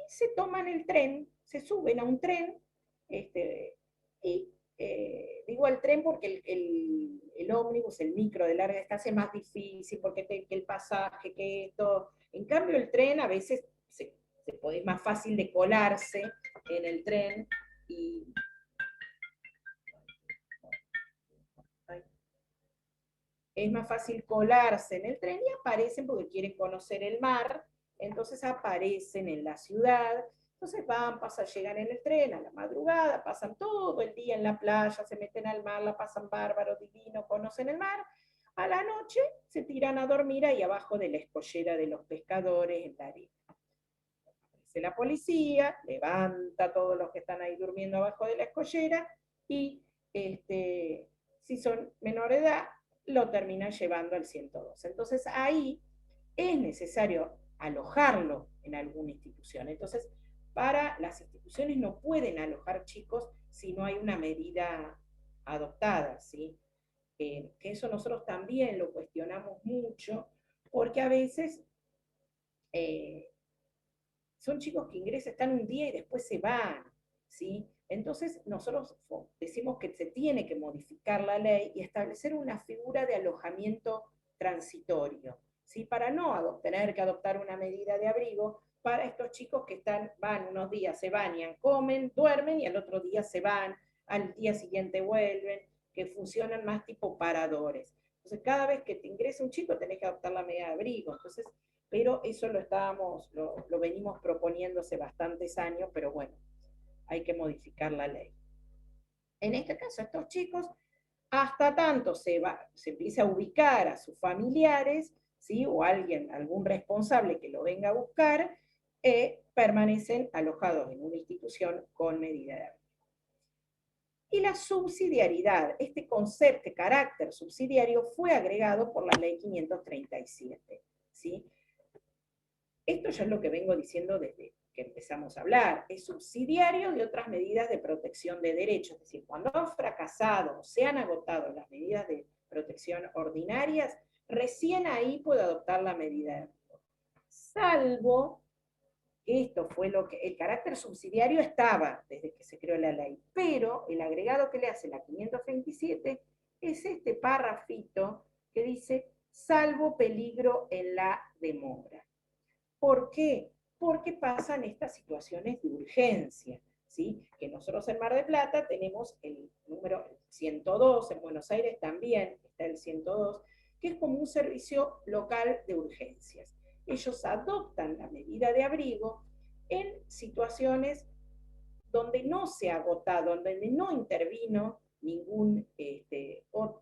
se toman el tren, se suben a un tren, y digo el tren porque el ómnibus, el micro de larga distancia es más difícil, porque que el pasaje, que esto. En cambio el tren a veces es más fácil de colarse en el tren y es más fácil colarse en el tren y aparecen porque quieren conocer el mar, entonces aparecen en la ciudad, entonces llegan en el tren a la madrugada, pasan todo el día en la playa, se meten al mar, la pasan bárbaro, divino, conocen el mar, a la noche se tiran a dormir ahí abajo de la escollera de los pescadores en la arena. Aparece la policía, levanta a todos los que están ahí durmiendo abajo de la escollera y si son menores de edad, lo terminan llevando al 112. Entonces ahí es necesario alojarlo en alguna institución. Entonces, las instituciones no pueden alojar chicos si no hay una medida adoptada, ¿sí? Que eso nosotros también lo cuestionamos mucho, porque a veces son chicos que ingresan, están un día y después se van, ¿sí? Entonces nosotros decimos que se tiene que modificar la ley y establecer una figura de alojamiento transitorio, ¿sí? Para no tener que adoptar una medida de abrigo para estos chicos que van unos días, se bañan, comen, duermen y al otro día se van, al día siguiente vuelven, que funcionan más tipo paradores. Entonces cada vez que te ingresa un chico tenés que adoptar la medida de abrigo. Entonces, pero eso lo venimos proponiendo hace bastantes años, pero bueno, hay que modificar la ley. En este caso, estos chicos, hasta tanto se empieza a ubicar a sus familiares, ¿sí? O algún responsable que lo venga a buscar, permanecen alojados en una institución con medida de abrigo. Y la subsidiariedad, este concepto, este carácter subsidiario, fue agregado por la ley 537, ¿sí? Esto ya es lo que vengo diciendo desde que empezamos a hablar, es subsidiario de otras medidas de protección de derechos, es decir, cuando han fracasado o se han agotado las medidas de protección ordinarias, recién ahí puede adoptar la medida, salvo que esto fue el carácter subsidiario estaba desde que se creó la ley, pero el agregado que le hace la 537 es este párrafito que dice, salvo peligro en la demora. ¿Por qué? Porque pasan estas situaciones de urgencia, ¿sí? Que nosotros en Mar del Plata tenemos el número 102, en Buenos Aires también está el 102, que es como un servicio local de urgencias. Ellos adoptan la medida de abrigo en situaciones donde no se ha agotado, donde no intervino ningún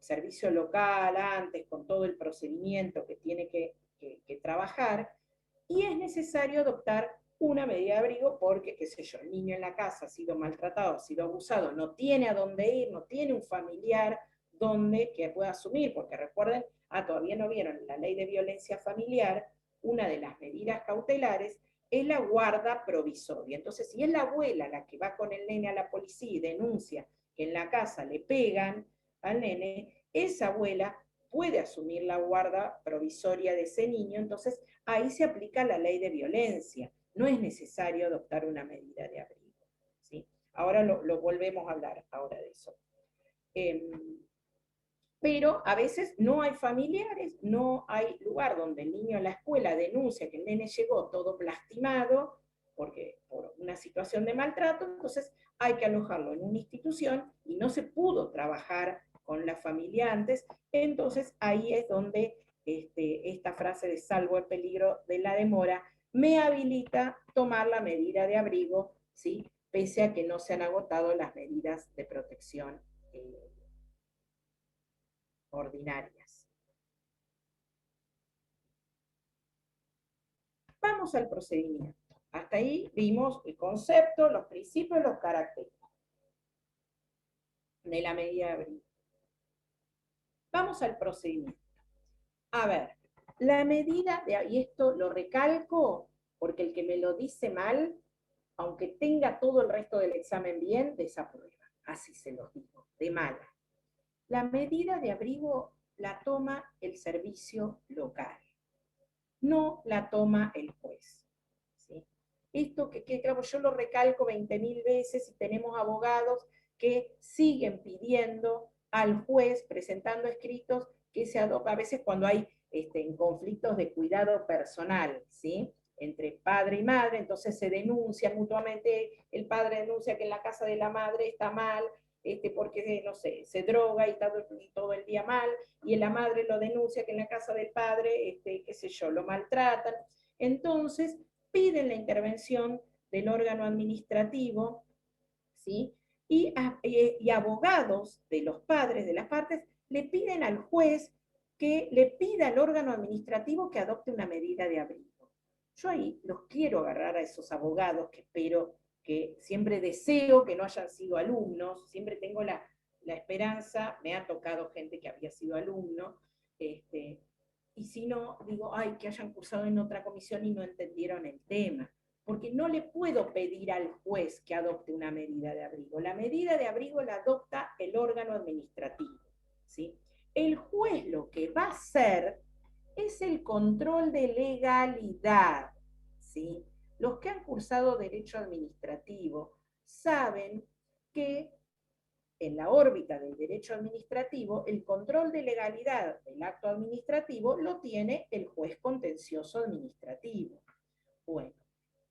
servicio local antes, con todo el procedimiento que tiene que trabajar, y es necesario adoptar una medida de abrigo porque, qué sé yo, el niño en la casa ha sido maltratado, ha sido abusado, no tiene a dónde ir, no tiene un familiar que pueda asumir, porque recuerden, todavía no vieron la ley de violencia familiar, una de las medidas cautelares es la guarda provisoria. Entonces, si es la abuela la que va con el nene a la policía y denuncia que en la casa le pegan al nene, esa abuela puede asumir la guarda provisoria de ese niño, entonces ahí se aplica la ley de violencia. No es necesario adoptar una medida de abrigo, ¿sí? Ahora lo volvemos a hablar ahora de eso. Pero a veces no hay familiares, no hay lugar donde el niño en la escuela denuncia que el nene llegó todo lastimado por una situación de maltrato, entonces hay que alojarlo en una institución y no se pudo trabajar con la familia antes, entonces ahí es donde esta frase de salvo el peligro de la demora me habilita tomar la medida de abrigo, ¿sí? Pese a que no se han agotado las medidas de protección ordinarias. Vamos al procedimiento. Hasta ahí vimos el concepto, los principios, los caracteres de la medida de abrigo. Vamos al procedimiento. A ver, la medida y esto lo recalco porque el que me lo dice mal, aunque tenga todo el resto del examen bien, desaprueba. Así se los digo, de mala. La medida de abrigo la toma el servicio local, no la toma el juez, ¿sí? Esto que claro, yo lo recalco 20.000 veces y tenemos abogados que siguen pidiendo al juez, presentando escritos que se adopta, a veces cuando hay en conflictos de cuidado personal, ¿sí? Entre padre y madre, entonces se denuncia mutuamente, el padre denuncia que en la casa de la madre está mal, porque, no sé, se droga y está todo el día mal, y la madre lo denuncia que en la casa del padre, qué sé yo, lo maltratan. Entonces, piden la intervención del órgano administrativo, ¿sí? Y abogados de los padres, de las partes, le piden al juez que le pida al órgano administrativo que adopte una medida de abrigo. Yo ahí los quiero agarrar a esos abogados que espero que siempre deseo que no hayan sido alumnos, siempre tengo la esperanza, me ha tocado gente que había sido alumno, y si no, digo, ay, que hayan cursado en otra comisión y no entendieron el tema, porque no le puedo pedir al juez que adopte una medida de abrigo. La medida de abrigo la adopta el órgano administrativo, ¿sí? El juez lo que va a hacer es el control de legalidad, ¿sí? Los que han cursado Derecho Administrativo saben que en la órbita del derecho administrativo, el control de legalidad del acto administrativo lo tiene el juez contencioso administrativo. Bueno,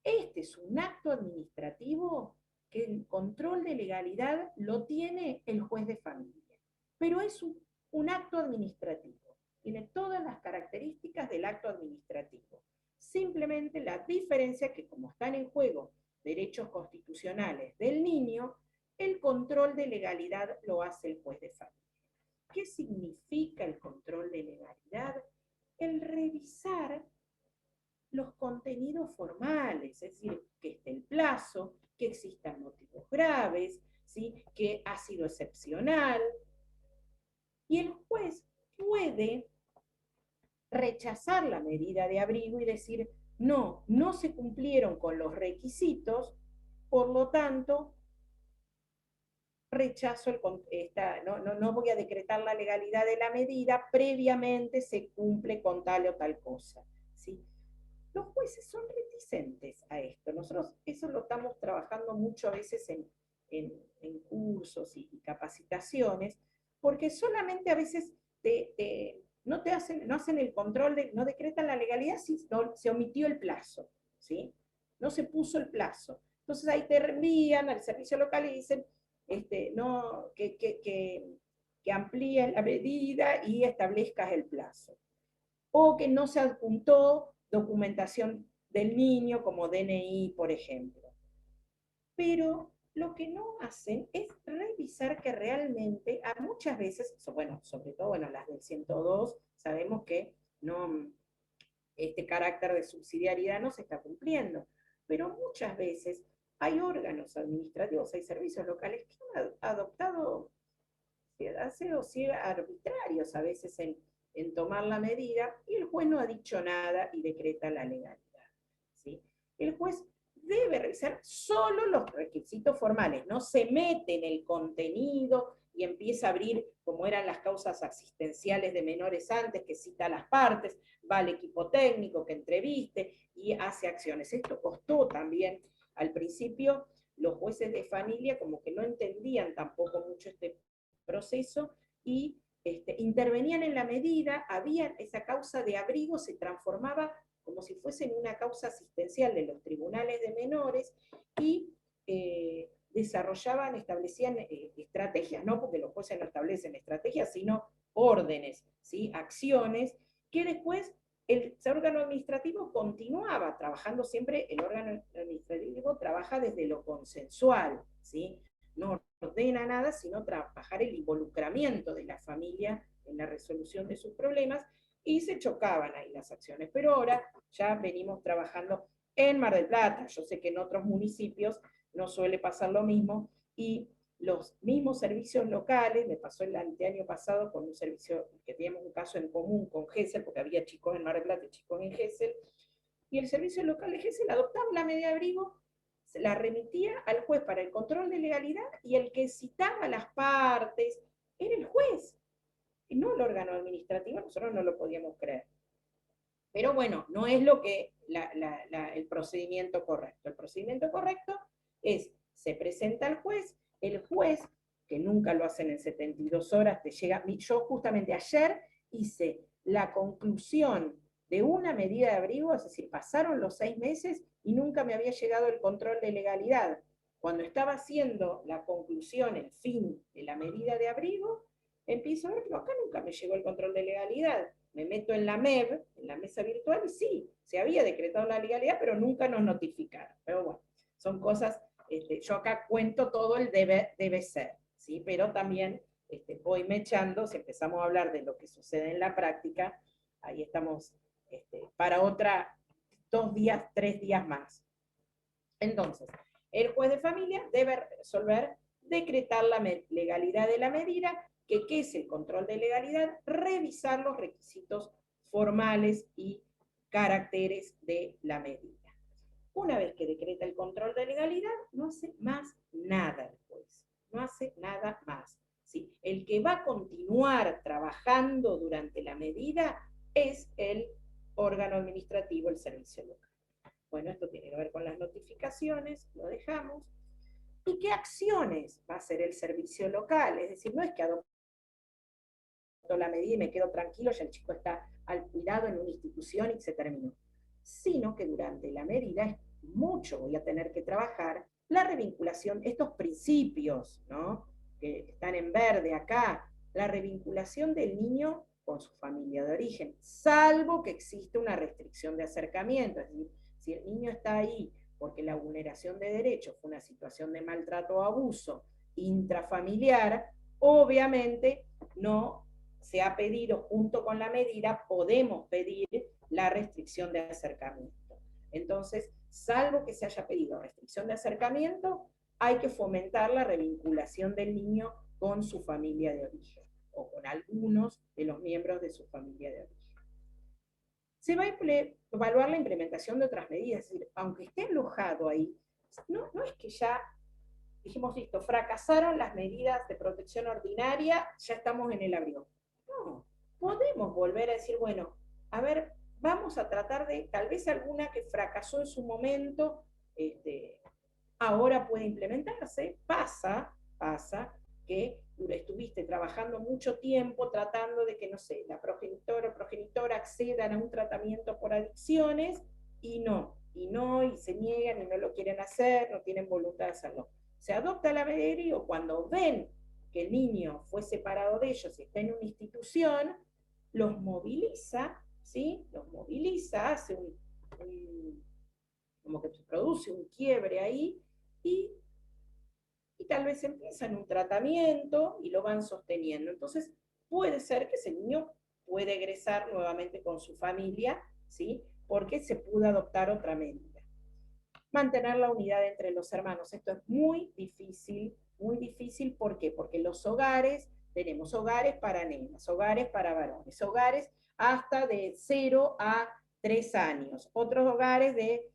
este es un acto administrativo que el control de legalidad lo tiene el juez de familia, pero es un acto administrativo, tiene todas las características del acto administrativo. Simplemente la diferencia es que como están en juego derechos constitucionales del niño, el control de legalidad lo hace el juez de familia. ¿Qué significa el control de legalidad? El revisar los contenidos formales, es decir, que esté el plazo, que existan motivos graves, ¿sí? Que ha sido excepcional. Y el juez puede rechazar la medida de abrigo y decir, no, no se cumplieron con los requisitos, por lo tanto, rechazo no voy a decretar la legalidad de la medida, previamente se cumple con tal o tal cosa, ¿sí? Los jueces son reticentes a esto. Nosotros eso lo estamos trabajando mucho a veces en cursos y capacitaciones, porque solamente a veces no hacen el control, no decretan la legalidad si no, se omitió el plazo, ¿sí? No se puso el plazo. Entonces ahí te reenvían al servicio local y dicen no, que amplíes la medida y establezcas el plazo. O que no se adjuntó documentación del niño como DNI, por ejemplo. Pero lo que no hacen es revisar que realmente, a muchas veces, bueno, sobre todo, bueno, las del 102, sabemos que no, este carácter de subsidiariedad no se está cumpliendo, pero muchas veces hay órganos administrativos, hay servicios locales que han adoptado, han sido arbitrarios a veces en tomar la medida, y el juez no ha dicho nada y decreta la legalidad, ¿sí? El juez debe revisar solo los requisitos formales, no se mete en el contenido y empieza a abrir, como eran las causas asistenciales de menores antes, que cita a las partes, va al equipo técnico que entreviste y hace acciones. Esto costó también, al principio, los jueces de familia como que no entendían tampoco mucho este proceso y intervenían en la medida, había esa causa de abrigo, se transformaba como si fuese en una causa asistencial de los tribunales de menores y establecían estrategias, no porque los jueces no establecen estrategias, sino órdenes, ¿sí? Acciones, que después el órgano administrativo continuaba trabajando siempre, el órgano administrativo trabaja desde lo consensual, ¿sí? No ordena nada, sino trabajar el involucramiento de la familia en la resolución de sus problemas, y se chocaban ahí las acciones. Pero ahora ya venimos trabajando en Mar del Plata, yo sé que en otros municipios no suele pasar lo mismo, y los mismos servicios locales, me pasó el año pasado con un servicio, que teníamos un caso en común con Gesell, porque había chicos en Mar del Plata y chicos en Gesell, y el servicio local de Gesell adoptaba la medida de abrigo, se la remitía al juez para el control de legalidad, y el que citaba las partes era el juez, y no el órgano administrativo. Nosotros no lo podíamos creer. Pero bueno, no es lo que el procedimiento correcto. El procedimiento correcto es, se presenta al juez, el juez, que nunca lo hacen en 72 horas, te llega. Yo justamente ayer hice la conclusión de una medida de abrigo, es decir, pasaron los 6 meses y nunca me había llegado el control de legalidad. Cuando estaba haciendo la conclusión, el fin de la medida de abrigo, empiezo a ver, pero acá nunca me llegó el control de legalidad. Me meto en la MEV, en la mesa virtual, y sí, se había decretado la legalidad, pero nunca nos notificaron. Pero bueno, son cosas, yo acá cuento todo el debe ser, ¿sí? Pero también voy mechando, si empezamos a hablar de lo que sucede en la práctica, ahí estamos para 2 días, 3 días más. Entonces, el juez de familia debe resolver, decretar la legalidad de la medida, que ¿qué es el control de legalidad? Revisar los requisitos formales y caracteres de la medida. Una vez que decreta el control de legalidad, no hace más nada el juez, no hace nada más. ¿Sí? El que va a continuar trabajando durante la medida es el órgano administrativo, el servicio local. Bueno, esto tiene que ver con las notificaciones, lo dejamos. ¿Y qué acciones va a hacer el servicio local? Es decir, no es que adopto la medida y me quedo tranquilo, ya el chico está al cuidado en una institución y se terminó. Sino que durante la medida es mucho, voy a tener que trabajar la revinculación, estos principios, ¿no? Que están en verde acá, la revinculación del niño con su familia de origen, salvo que existe una restricción de acercamiento, es decir, si el niño está ahí porque la vulneración de derechos fue una situación de maltrato o abuso intrafamiliar, obviamente no se ha pedido junto con la medida, podemos pedir la restricción de acercamiento. Entonces, salvo que se haya pedido restricción de acercamiento, hay que fomentar la revinculación del niño con su familia de origen o con algunos de los miembros de su familia de origen. Se va a evaluar la implementación de otras medidas, es decir, aunque esté alojado ahí, no es que ya dijimos, listo, fracasaron las medidas de protección ordinaria, ya estamos en el abrigo. No, podemos volver a decir, bueno, a ver, vamos a tratar de, tal vez alguna que fracasó en su momento, ahora puede implementarse, pasa que estuviste trabajando mucho tiempo tratando de que, no sé, la progenitora o progenitor accedan a un tratamiento por adicciones y se niegan y no lo quieren hacer, no tienen voluntad de hacerlo. Se adopta la medida o cuando ven que el niño fue separado de ellos y está en una institución, los moviliza, ¿sí? Los moviliza, hace como que se produce un quiebre ahí y tal vez empiezan un tratamiento y lo van sosteniendo. Entonces, puede ser que ese niño pueda egresar nuevamente con su familia, ¿sí? Porque se pudo adoptar otra medida. Mantener la unidad entre los hermanos. Esto es muy difícil, ¿por qué? Porque los hogares, tenemos hogares para nenas, hogares para varones, hogares hasta de 0 a 3 años, otros hogares de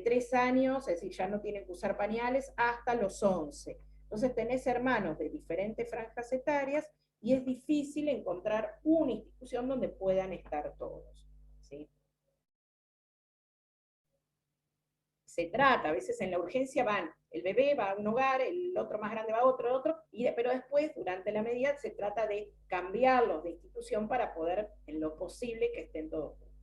3 años, es decir, ya no tienen que usar pañales, hasta los 11. Entonces tenés hermanos de diferentes franjas etarias y es difícil encontrar una institución donde puedan estar todos, ¿sí? Se trata, a veces en la urgencia van, el bebé va a un hogar, el otro más grande va a otro, pero después, durante la medida, se trata de cambiarlos de institución para poder, en lo posible, que estén todos juntos.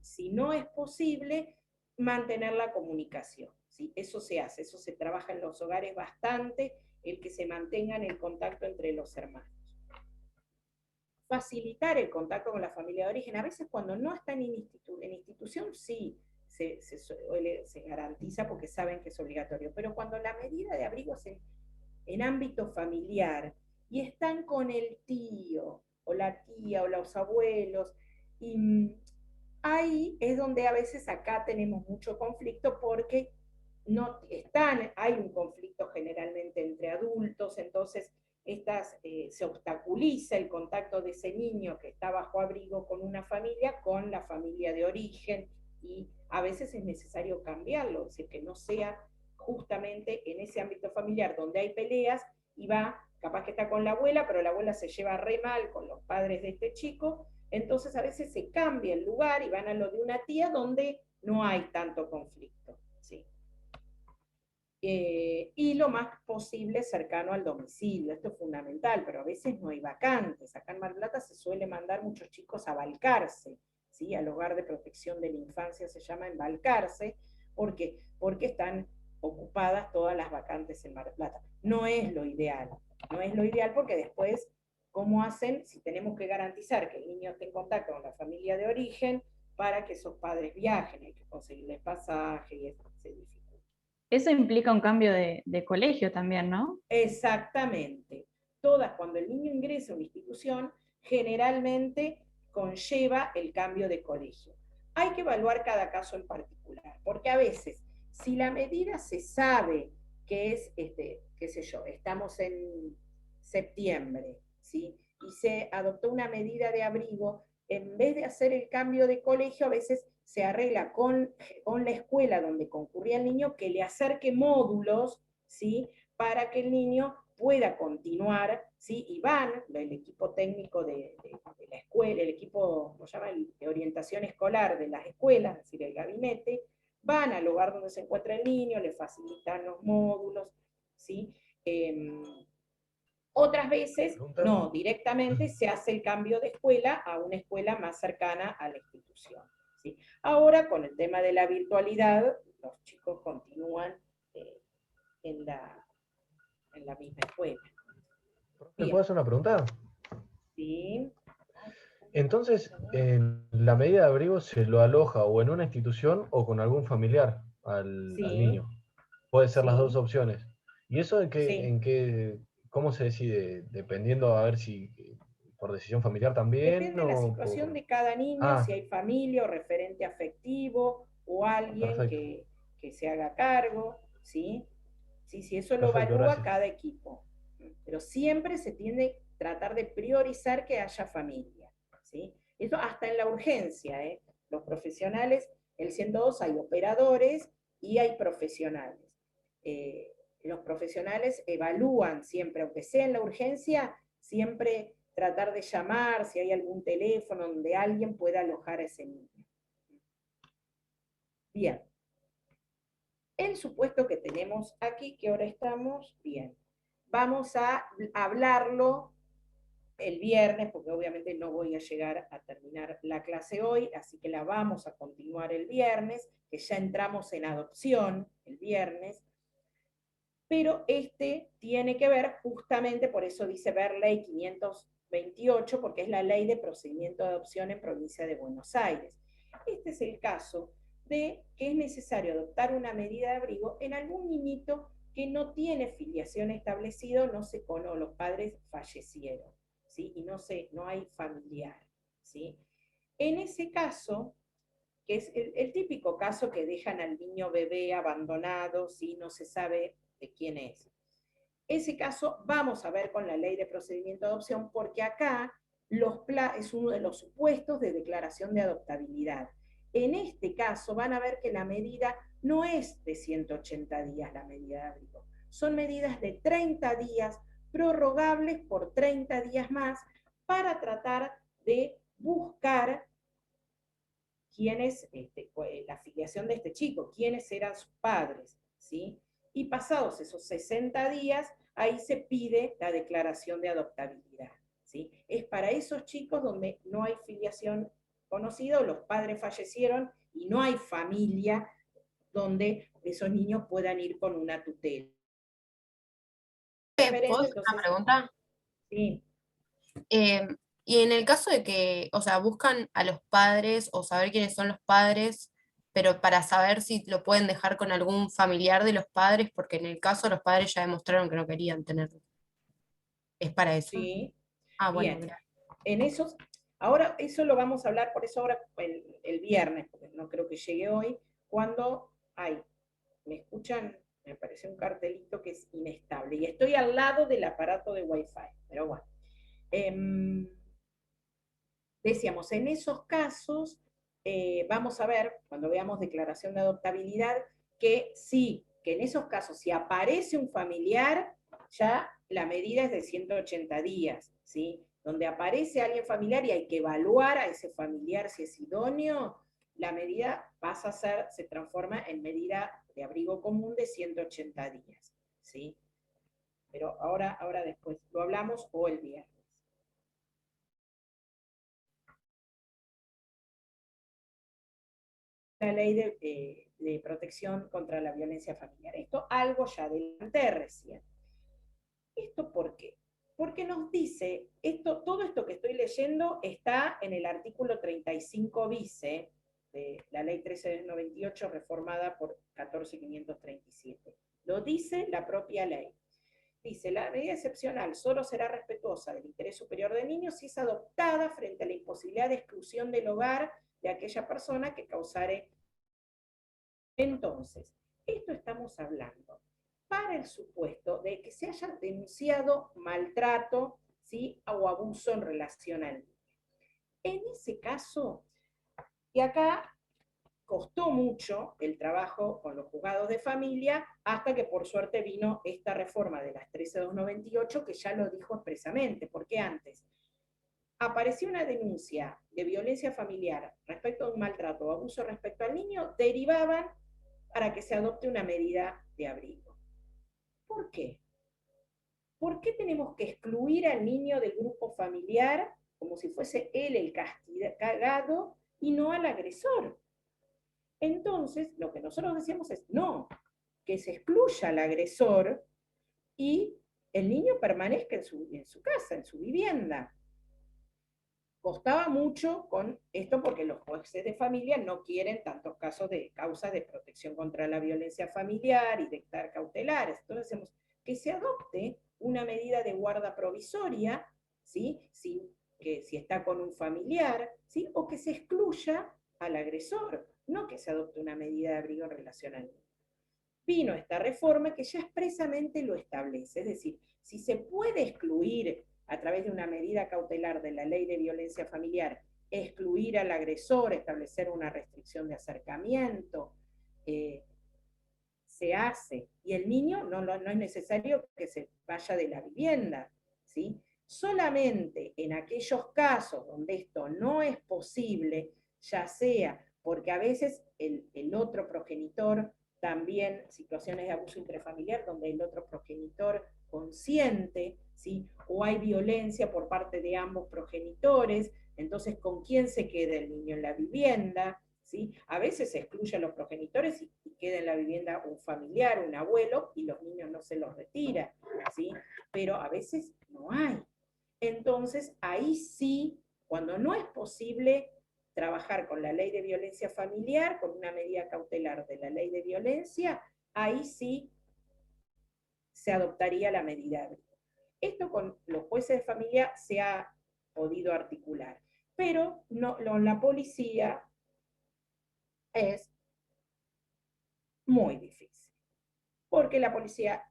Si no es posible, mantener la comunicación, ¿sí? Eso se hace, eso se trabaja en los hogares bastante, el que se mantengan el contacto entre los hermanos. Facilitar el contacto con la familia de origen, a veces cuando no están en institución, sí, se garantiza porque saben que es obligatorio, pero cuando la medida de abrigo es en ámbito familiar y están con el tío o la tía o los abuelos, y ahí es donde a veces acá tenemos mucho conflicto porque no están, hay un conflicto generalmente entre adultos, entonces se obstaculiza el contacto de ese niño que está bajo abrigo con una familia, con la familia de origen, y a veces es necesario cambiarlo, es decir, que no sea justamente en ese ámbito familiar donde hay peleas y va, capaz que está con la abuela, pero la abuela se lleva re mal con los padres de este chico, entonces a veces se cambia el lugar y van a lo de una tía donde no hay tanto conflicto, ¿sí? Y lo más posible cercano al domicilio, esto es fundamental, pero a veces no hay vacantes. Acá en Mar del Plata se suele mandar muchos chicos a Balcarce, ¿sí? Al hogar de protección de la infancia se llama en Balcarce, ¿por qué? Porque están ocupadas todas las vacantes en Mar del Plata. No es lo ideal, no es lo ideal porque después, ¿cómo hacen? Si tenemos que garantizar que el niño esté en contacto con la familia de origen para que esos padres viajen, hay que conseguirles pasaje y eso se dificulta. Eso implica un cambio de colegio también, ¿no? Exactamente. Todas, cuando el niño ingresa a una institución, generalmente conlleva el cambio de colegio. Hay que evaluar cada caso en particular, porque a veces, si la medida se sabe que es, qué sé yo, estamos en septiembre, ¿sí? Y se adoptó una medida de abrigo, en vez de hacer el cambio de colegio, a veces se arregla con la escuela donde concurría el niño que le acerque módulos, ¿sí? Para que el niño pueda continuar, ¿sí? Y van, el equipo técnico de la escuela, el equipo, ¿cómo se llama? De orientación escolar de las escuelas, es decir, el gabinete, van al lugar donde se encuentra el niño, le facilitan los módulos, ¿sí? Otras veces, Pregunta. no, directamente se hace el cambio de escuela a una escuela más cercana a la institución, ¿sí? Ahora, con el tema de la virtualidad, los chicos continúan en la misma escuela. ¿Me puedo hacer una pregunta? Sí. Entonces, en la medida de abrigo se lo aloja o en una institución o con algún familiar al Sí. niño. Puede ser las Sí. dos opciones. ¿Y eso Sí. cómo se decide? Dependiendo a ver si por decisión familiar también Depende de la o situación por... de cada niño, Ah, si hay familia o referente afectivo o alguien perfecto, que se haga cargo, ¿sí? Sí, sí, eso lo perfecto, evalúa gracias. cada equipo. Pero siempre se tiende a tratar de priorizar que haya familia, ¿sí? Eso hasta en la urgencia, ¿eh? Los profesionales, el 102 hay operadores y hay profesionales. Los profesionales evalúan siempre, aunque sea en la urgencia, siempre tratar de llamar si hay algún teléfono donde alguien pueda alojar a ese niño. Bien. El supuesto que tenemos aquí, que ahora estamos bien. Vamos a hablarlo el viernes, porque obviamente no voy a llegar a terminar la clase hoy, así que la vamos a continuar el viernes, que ya entramos en adopción el viernes, pero este tiene que ver justamente, por eso dice ver ley 528, porque es la ley de procedimiento de adopción en provincia de Buenos Aires. Este es el caso de que es necesario adoptar una medida de abrigo en algún niñito que no tiene filiación establecida, no se conoce, los padres fallecieron, ¿sí? Y no hay familiar, ¿sí? En ese caso, que es el típico caso que dejan al niño bebé abandonado, ¿sí? No se sabe de quién es. Ese caso vamos a ver con la ley de procedimiento de adopción, porque acá es uno de los supuestos de declaración de adoptabilidad. En este caso van a ver que la medida no es de 180 días la medida de abrigo, son medidas de 30 días prorrogables por 30 días más para tratar de buscar quién es la afiliación de este chico, quiénes eran sus padres, ¿sí? Y pasados esos 60 días, ahí se pide la declaración de adoptabilidad, ¿sí? Es para esos chicos donde no hay filiación conocida, o los padres fallecieron y no hay familia donde esos niños puedan ir con una tutela. ¿Puedo hacer Entonces, una pregunta? sí. Eh, y en el caso de que, o sea, buscan a los padres o saber quiénes son los padres, pero para saber si lo pueden dejar con algún familiar de los padres, porque en el caso los padres ya demostraron que no querían tenerlo. ¿Es para eso? Sí, Ah, bueno, bien. gracias. En esos, ahora eso lo vamos a hablar, por eso ahora el viernes, porque no creo que llegue hoy, cuando hay, ¿me escuchan? Me aparece un cartelito que es inestable, y estoy al lado del aparato de Wi-Fi, pero bueno. Decíamos, en esos casos, vamos a ver, cuando veamos declaración de adoptabilidad, que sí, que en esos casos, si aparece un familiar, ya la medida es de 180 días, ¿sí? Donde aparece alguien familiar y hay que evaluar a ese familiar si es idóneo, la medida pasa a ser, se transforma en medida de abrigo común de 180 días, ¿sí? Pero ahora después lo hablamos o el viernes. La ley de protección contra la violencia familiar. Esto algo ya adelanté recién. ¿Esto por qué? Porque nos dice, todo esto que estoy leyendo está en el artículo 35 bis de la ley 1398 reformada por 14537. Lo dice la propia ley. Dice, la medida excepcional solo será respetuosa del interés superior del niño si es adoptada frente a la imposibilidad de exclusión del hogar de aquella persona que causare. Entonces, esto estamos hablando para el supuesto de que se haya denunciado maltrato, ¿sí? O abuso en relación al niño. En ese caso, y acá costó mucho el trabajo con los juzgados de familia, hasta que por suerte vino esta reforma de las 13298 que ya lo dijo expresamente, porque antes apareció una denuncia de violencia familiar respecto a un maltrato o abuso respecto al niño, derivaban para que se adopte una medida de abrigo. ¿Por qué? ¿Por qué tenemos que excluir al niño del grupo familiar como si fuese él el castigado y no al agresor? Entonces, lo que nosotros decíamos es, no, que se excluya al agresor y el niño permanezca en su casa, en su vivienda. Costaba mucho con esto porque los jueces de familia no quieren tantos casos de causas de protección contra la violencia familiar y dictar cautelares. Entonces decimos que se adopte una medida de guarda provisoria, ¿sí? Si está con un familiar, ¿sí? O que se excluya al agresor, no que se adopte una medida de abrigo en relación al niño. Vino esta reforma que ya expresamente lo establece, es decir, si se puede excluir a través de una medida cautelar de la ley de violencia familiar, excluir al agresor, establecer una restricción de acercamiento, se hace, y el niño no es necesario que se vaya de la vivienda, ¿sí? Solamente en aquellos casos donde esto no es posible, ya sea porque a veces el otro progenitor, también situaciones de abuso intrafamiliar donde el otro progenitor consciente, ¿sí? O hay violencia por parte de ambos progenitores, entonces ¿con quién se queda el niño en la vivienda? ¿Sí? A veces se excluye a los progenitores y queda en la vivienda un familiar, un abuelo, y los niños no se los retira, ¿sí? Pero a veces no hay. Entonces, ahí sí, cuando no es posible trabajar con la ley de violencia familiar, con una medida cautelar de la ley de violencia, ahí sí se adoptaría la medida. Esto con los jueces de familia se ha podido articular, pero no, la policía es muy difícil, porque la policía,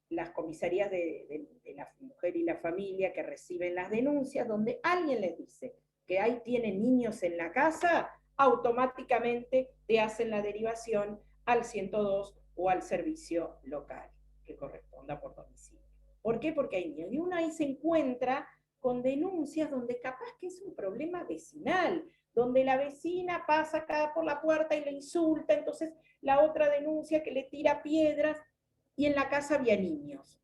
las comisarías de la mujer y la familia que reciben las denuncias, donde alguien les dice que ahí tienen niños en la casa, automáticamente te hacen la derivación al 102 o al servicio local que corresponda por domicilio. ¿Por qué? Porque hay niños. Y uno ahí se encuentra con denuncias donde capaz que es un problema vecinal, donde la vecina pasa acá por la puerta y le insulta, entonces la otra denuncia que le tira piedras, y en la casa había niños.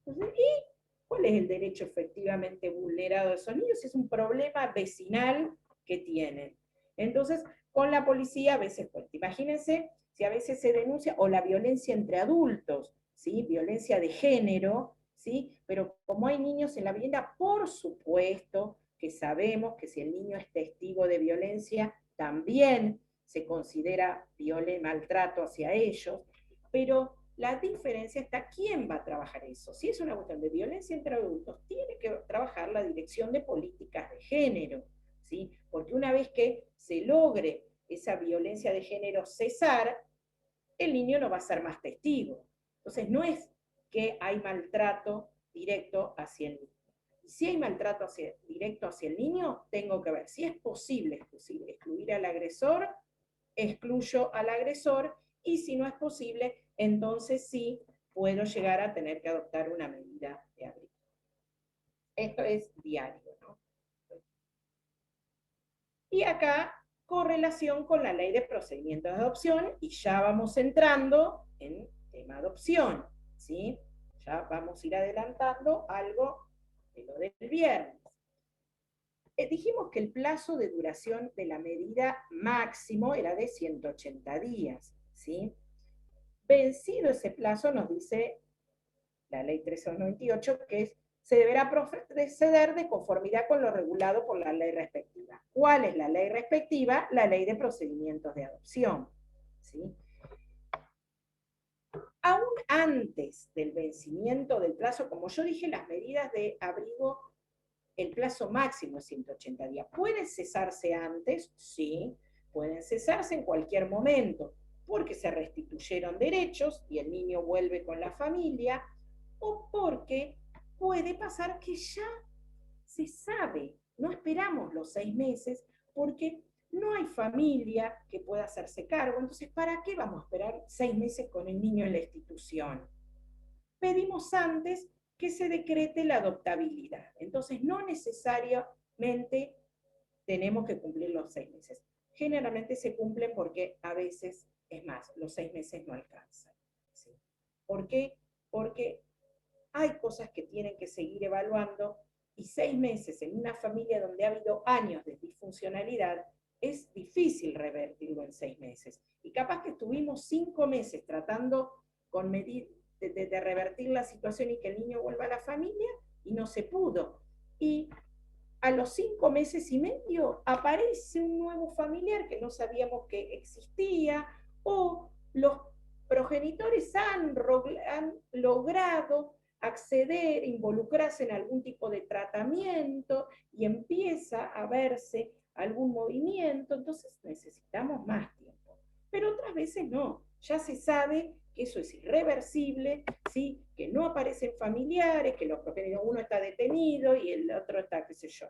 Entonces, ¿y cuál es el derecho efectivamente vulnerado de esos niños? Es un problema vecinal que tienen. Entonces, con la policía a veces, pues, imagínense si a veces se denuncia, o la violencia entre adultos, ¿sí? Violencia de género, ¿sí? Pero como hay niños en la vivienda, por supuesto que sabemos que si el niño es testigo de violencia, también se considera maltrato hacia ellos, pero la diferencia está quién va a trabajar eso. Si es una cuestión de violencia entre adultos, tiene que trabajar la Dirección de Políticas de Género, ¿sí? Porque una vez que se logre esa violencia de género cesar, el niño no va a ser más testigo. Entonces no es que hay maltrato directo hacia el niño. Si hay maltrato directo hacia el niño, tengo que ver si es posible excluir al agresor, excluyo al agresor, y si no es posible, entonces sí puedo llegar a tener que adoptar una medida de abrigo. Esto es diario, ¿no? Y acá, correlación con la ley de procedimientos de adopción, y ya vamos entrando en tema adopción, ¿sí? Ya vamos a ir adelantando algo de lo del viernes. Dijimos que el plazo de duración de la medida máximo era de 180 días, ¿sí? Vencido ese plazo, nos dice la ley 3298, que se deberá proceder de conformidad con lo regulado por la ley respectiva. ¿Cuál es la ley respectiva? La ley de procedimientos de adopción, ¿sí? Aún antes del vencimiento del plazo, como yo dije, las medidas de abrigo, el plazo máximo es 180 días. ¿Pueden cesarse antes? Sí, pueden cesarse en cualquier momento, porque se restituyeron derechos y el niño vuelve con la familia, o porque puede pasar que ya se sabe, no esperamos los 6 meses, porque no hay familia que pueda hacerse cargo, entonces, ¿para qué vamos a esperar 6 meses con el niño en la institución? Pedimos antes que se decrete la adoptabilidad. Entonces, no necesariamente tenemos que cumplir los 6 meses. Generalmente se cumplen porque a veces, es más, los 6 meses no alcanzan. ¿Sí? ¿Por qué? Porque hay cosas que tienen que seguir evaluando y 6 meses en una familia donde ha habido años de disfuncionalidad, es difícil revertirlo en 6 meses. Y capaz que estuvimos 5 meses tratando con de revertir la situación y que el niño vuelva a la familia y no se pudo. Y a los 5 meses y medio aparece un nuevo familiar que no sabíamos que existía, o los progenitores han logrado acceder, involucrarse en algún tipo de tratamiento y empieza a verse algún movimiento, entonces necesitamos más tiempo. Pero otras veces no, ya se sabe que eso es irreversible, ¿sí? Que no aparecen familiares, que los progenitores, uno está detenido y el otro está, qué sé yo,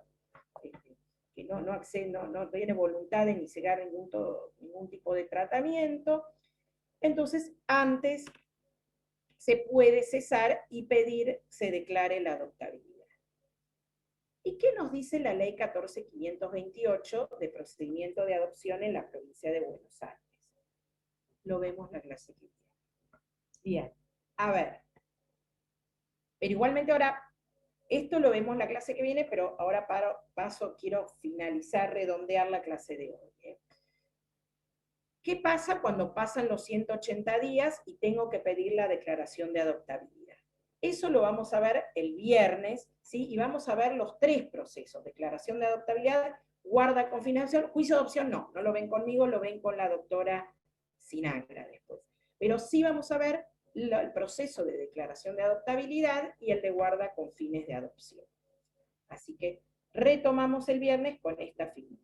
que no accede, no tiene voluntad de iniciar ningún tipo de tratamiento. Entonces, antes se puede cesar y pedir se declare la adoptabilidad. ¿Y qué nos dice la ley 14.528 de procedimiento de adopción en la provincia de Buenos Aires? Lo vemos en la clase que viene. Bien, a ver. Pero igualmente ahora, esto lo vemos en la clase que viene, pero ahora quiero finalizar, redondear la clase de hoy. ¿Qué pasa cuando pasan los 180 días y tengo que pedir la declaración de adoptabilidad? Eso lo vamos a ver el viernes, ¿sí? Y vamos a ver los 3 procesos: declaración de adoptabilidad, guarda, confinación, juicio de adopción no lo ven conmigo, lo ven con la doctora Sinagra después. Pero sí vamos a ver el proceso de declaración de adoptabilidad y el de guarda con fines de adopción. Así que retomamos el viernes con esta figura.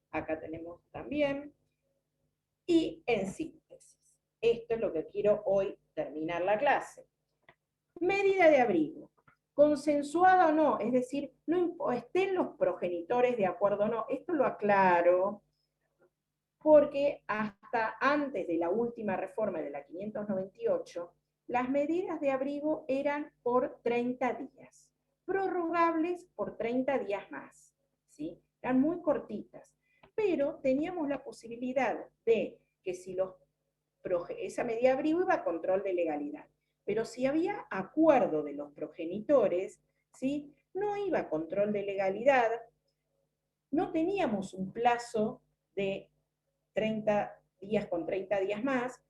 Acá tenemos también. Y en síntesis, esto es lo que quiero hoy terminar la clase. Medida de abrigo, consensuada o no, es decir, no estén los progenitores de acuerdo o no, esto lo aclaro porque hasta antes de la última reforma de la 598, las medidas de abrigo eran por 30 días, prorrogables por 30 días más, ¿sí? Eran muy cortitas, pero teníamos la posibilidad de que si esa medida de abrigo iba a control de legalidad, pero si había acuerdo de los progenitores, ¿sí? No iba a control de legalidad, no teníamos un plazo de 30 días con 30 días más,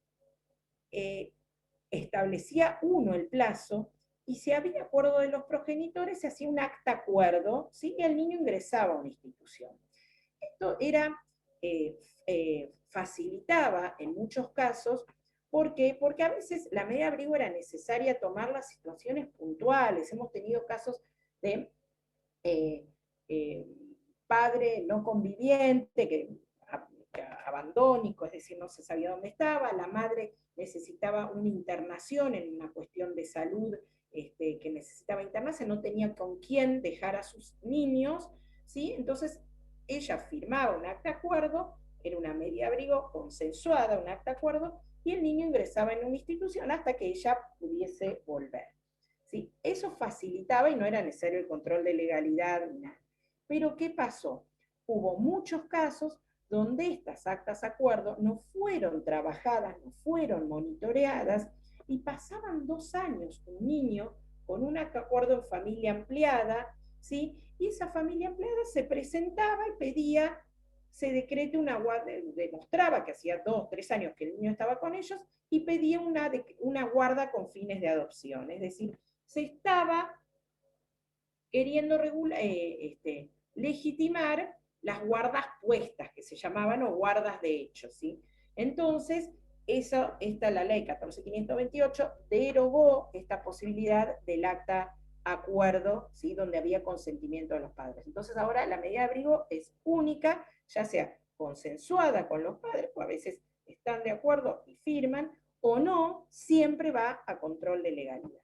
establecía uno el plazo, y si había acuerdo de los progenitores, se hacía un acta acuerdo, ¿sí? Y el niño ingresaba a una institución. Esto era, facilitaba en muchos casos, ¿por qué? Porque a veces la medida de abrigo era necesaria tomar las situaciones puntuales. Hemos tenido casos de padre no conviviente, que abandónico, es decir, no se sabía dónde estaba, la madre necesitaba una internación en una cuestión de salud, que necesitaba internarse, no tenía con quién dejar a sus niños, ¿sí? Entonces ella firmaba un acta de acuerdo, era una medida de abrigo consensuada, un acta de acuerdo, y el niño ingresaba en una institución hasta que ella pudiese volver, ¿sí? Eso facilitaba y no era necesario el control de legalidad ni nada. Pero ¿qué pasó? Hubo muchos casos donde estas actas de acuerdo no fueron trabajadas, no fueron monitoreadas, y pasaban 2 años un niño con un acta de acuerdo en familia ampliada, ¿sí? Y esa familia ampliada se presentaba y pedía, se decrete una guarda, demostraba que hacía 2, 3 años que el niño estaba con ellos, y pedía una guarda con fines de adopción. Es decir, se estaba queriendo legitimar las guardas puestas, que se llamaban, o guardas de hecho, ¿sí? Entonces, la ley 14.528 derogó esta posibilidad del acta acuerdo, ¿sí? Donde había consentimiento de los padres. Entonces ahora la medida de abrigo es única, ya sea consensuada con los padres, o a veces están de acuerdo y firman, o no, siempre va a control de legalidad.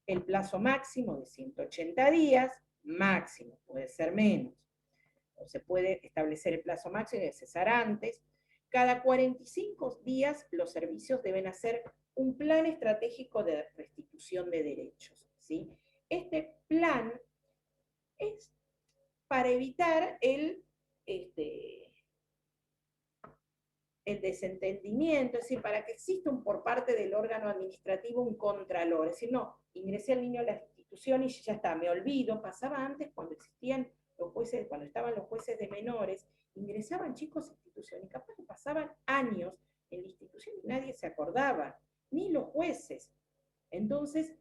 El plazo máximo de 180 días, máximo, puede ser menos. o se puede establecer el plazo máximo y cesar antes. Cada 45 días los servicios deben hacer un plan estratégico de restitución de derechos, ¿sí? Este plan es para evitar el desentendimiento, es decir, para que exista por parte del órgano administrativo un contralor, es decir, no, ingresé al niño a la institución y ya está, me olvido, pasaba antes cuando existían los jueces, cuando estaban los jueces de menores, ingresaban chicos a instituciones, y capaz que pasaban años en la institución y nadie se acordaba, ni los jueces. Entonces,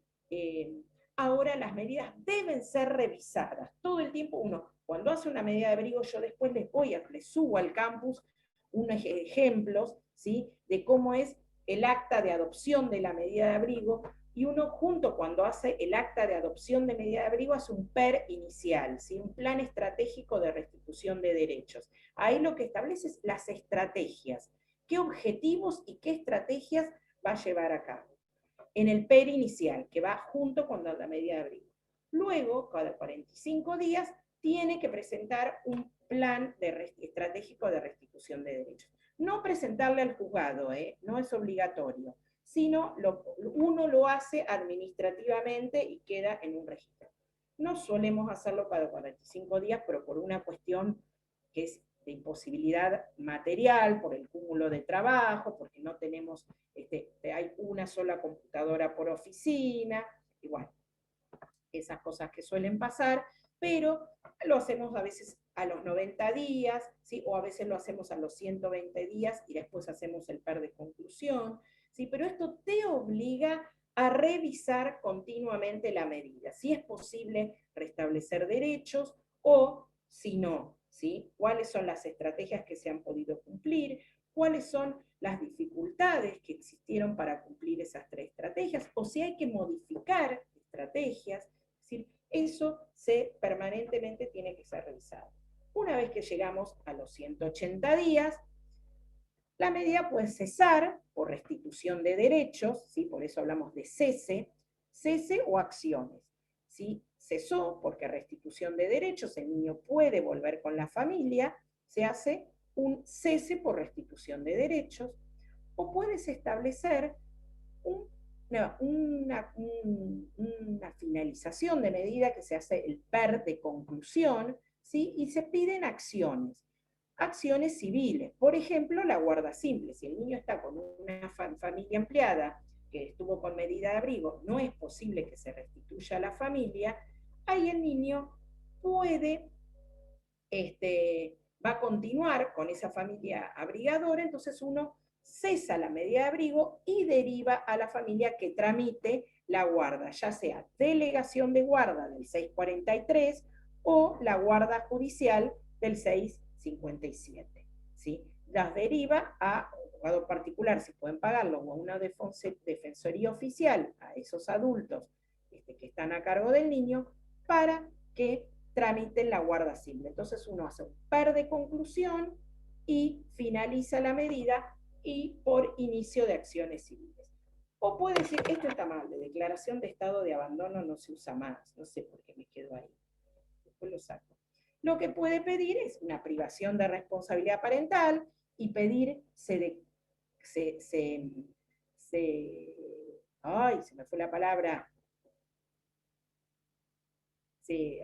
ahora las medidas deben ser revisadas. Todo el tiempo uno, cuando hace una medida de abrigo, yo después les subo al campus unos ejemplos, ¿sí?, de cómo es el acta de adopción de la medida de abrigo, y uno junto cuando hace el acta de adopción de medida de abrigo hace un PER inicial, ¿sí?, un plan estratégico de restitución de derechos. Ahí lo que establece es las estrategias, qué objetivos y qué estrategias va a llevar a cabo. En el PER inicial, que va junto con la medida de abrigo. Luego, cada 45 días, tiene que presentar un plan estratégico de restitución de derechos. No presentarle al juzgado, no es obligatorio, sino uno lo hace administrativamente y queda en un registro. No solemos hacerlo cada 45 días, pero por una cuestión que es de imposibilidad material, por el cúmulo de trabajo, porque no tenemos, hay una sola computadora por oficina, igual, esas cosas que suelen pasar, pero lo hacemos a veces a los 90 días, ¿sí?, o a veces lo hacemos a los 120 días y después hacemos el PER de conclusión, ¿sí?, pero esto te obliga a revisar continuamente la medida, si es posible restablecer derechos o si no, ¿sí?, cuáles son las estrategias que se han podido cumplir, cuáles son las dificultades que existieron para cumplir esas 3 estrategias, o si hay que modificar estrategias, es decir, eso permanentemente tiene que ser revisado. Una vez que llegamos a los 180 días, la medida puede cesar por restitución de derechos, ¿sí?, por eso hablamos de cese o acciones. ¿Sí? Cesó porque restitución de derechos, el niño puede volver con la familia, se hace un cese por restitución de derechos, o puedes establecer una finalización de medida que se hace el PER de conclusión, ¿sí?, y se piden acciones civiles. Por ejemplo, la guarda simple. Si el niño está con una familia ampliada que estuvo con medida de abrigo, no es posible que se restituya a la familia, ahí el niño puede, va a continuar con esa familia abrigadora, entonces uno cesa la medida de abrigo y deriva a la familia que tramite la guarda, ya sea delegación de guarda del 643 o la guarda judicial del 657. ¿Sí? Las deriva a un juzgado particular, si pueden pagarlo, o a una defensoría oficial, a esos adultos que están a cargo del niño, para que tramiten la guarda simple. Entonces uno hace un PER de conclusión y finaliza la medida y por inicio de acciones civiles. O puede decir, esto está mal, de declaración de estado de abandono no se usa más, no sé por qué me quedo ahí. Después lo saco. Lo que puede pedir es una privación de responsabilidad parental y pedir ay, se me fue la palabra, se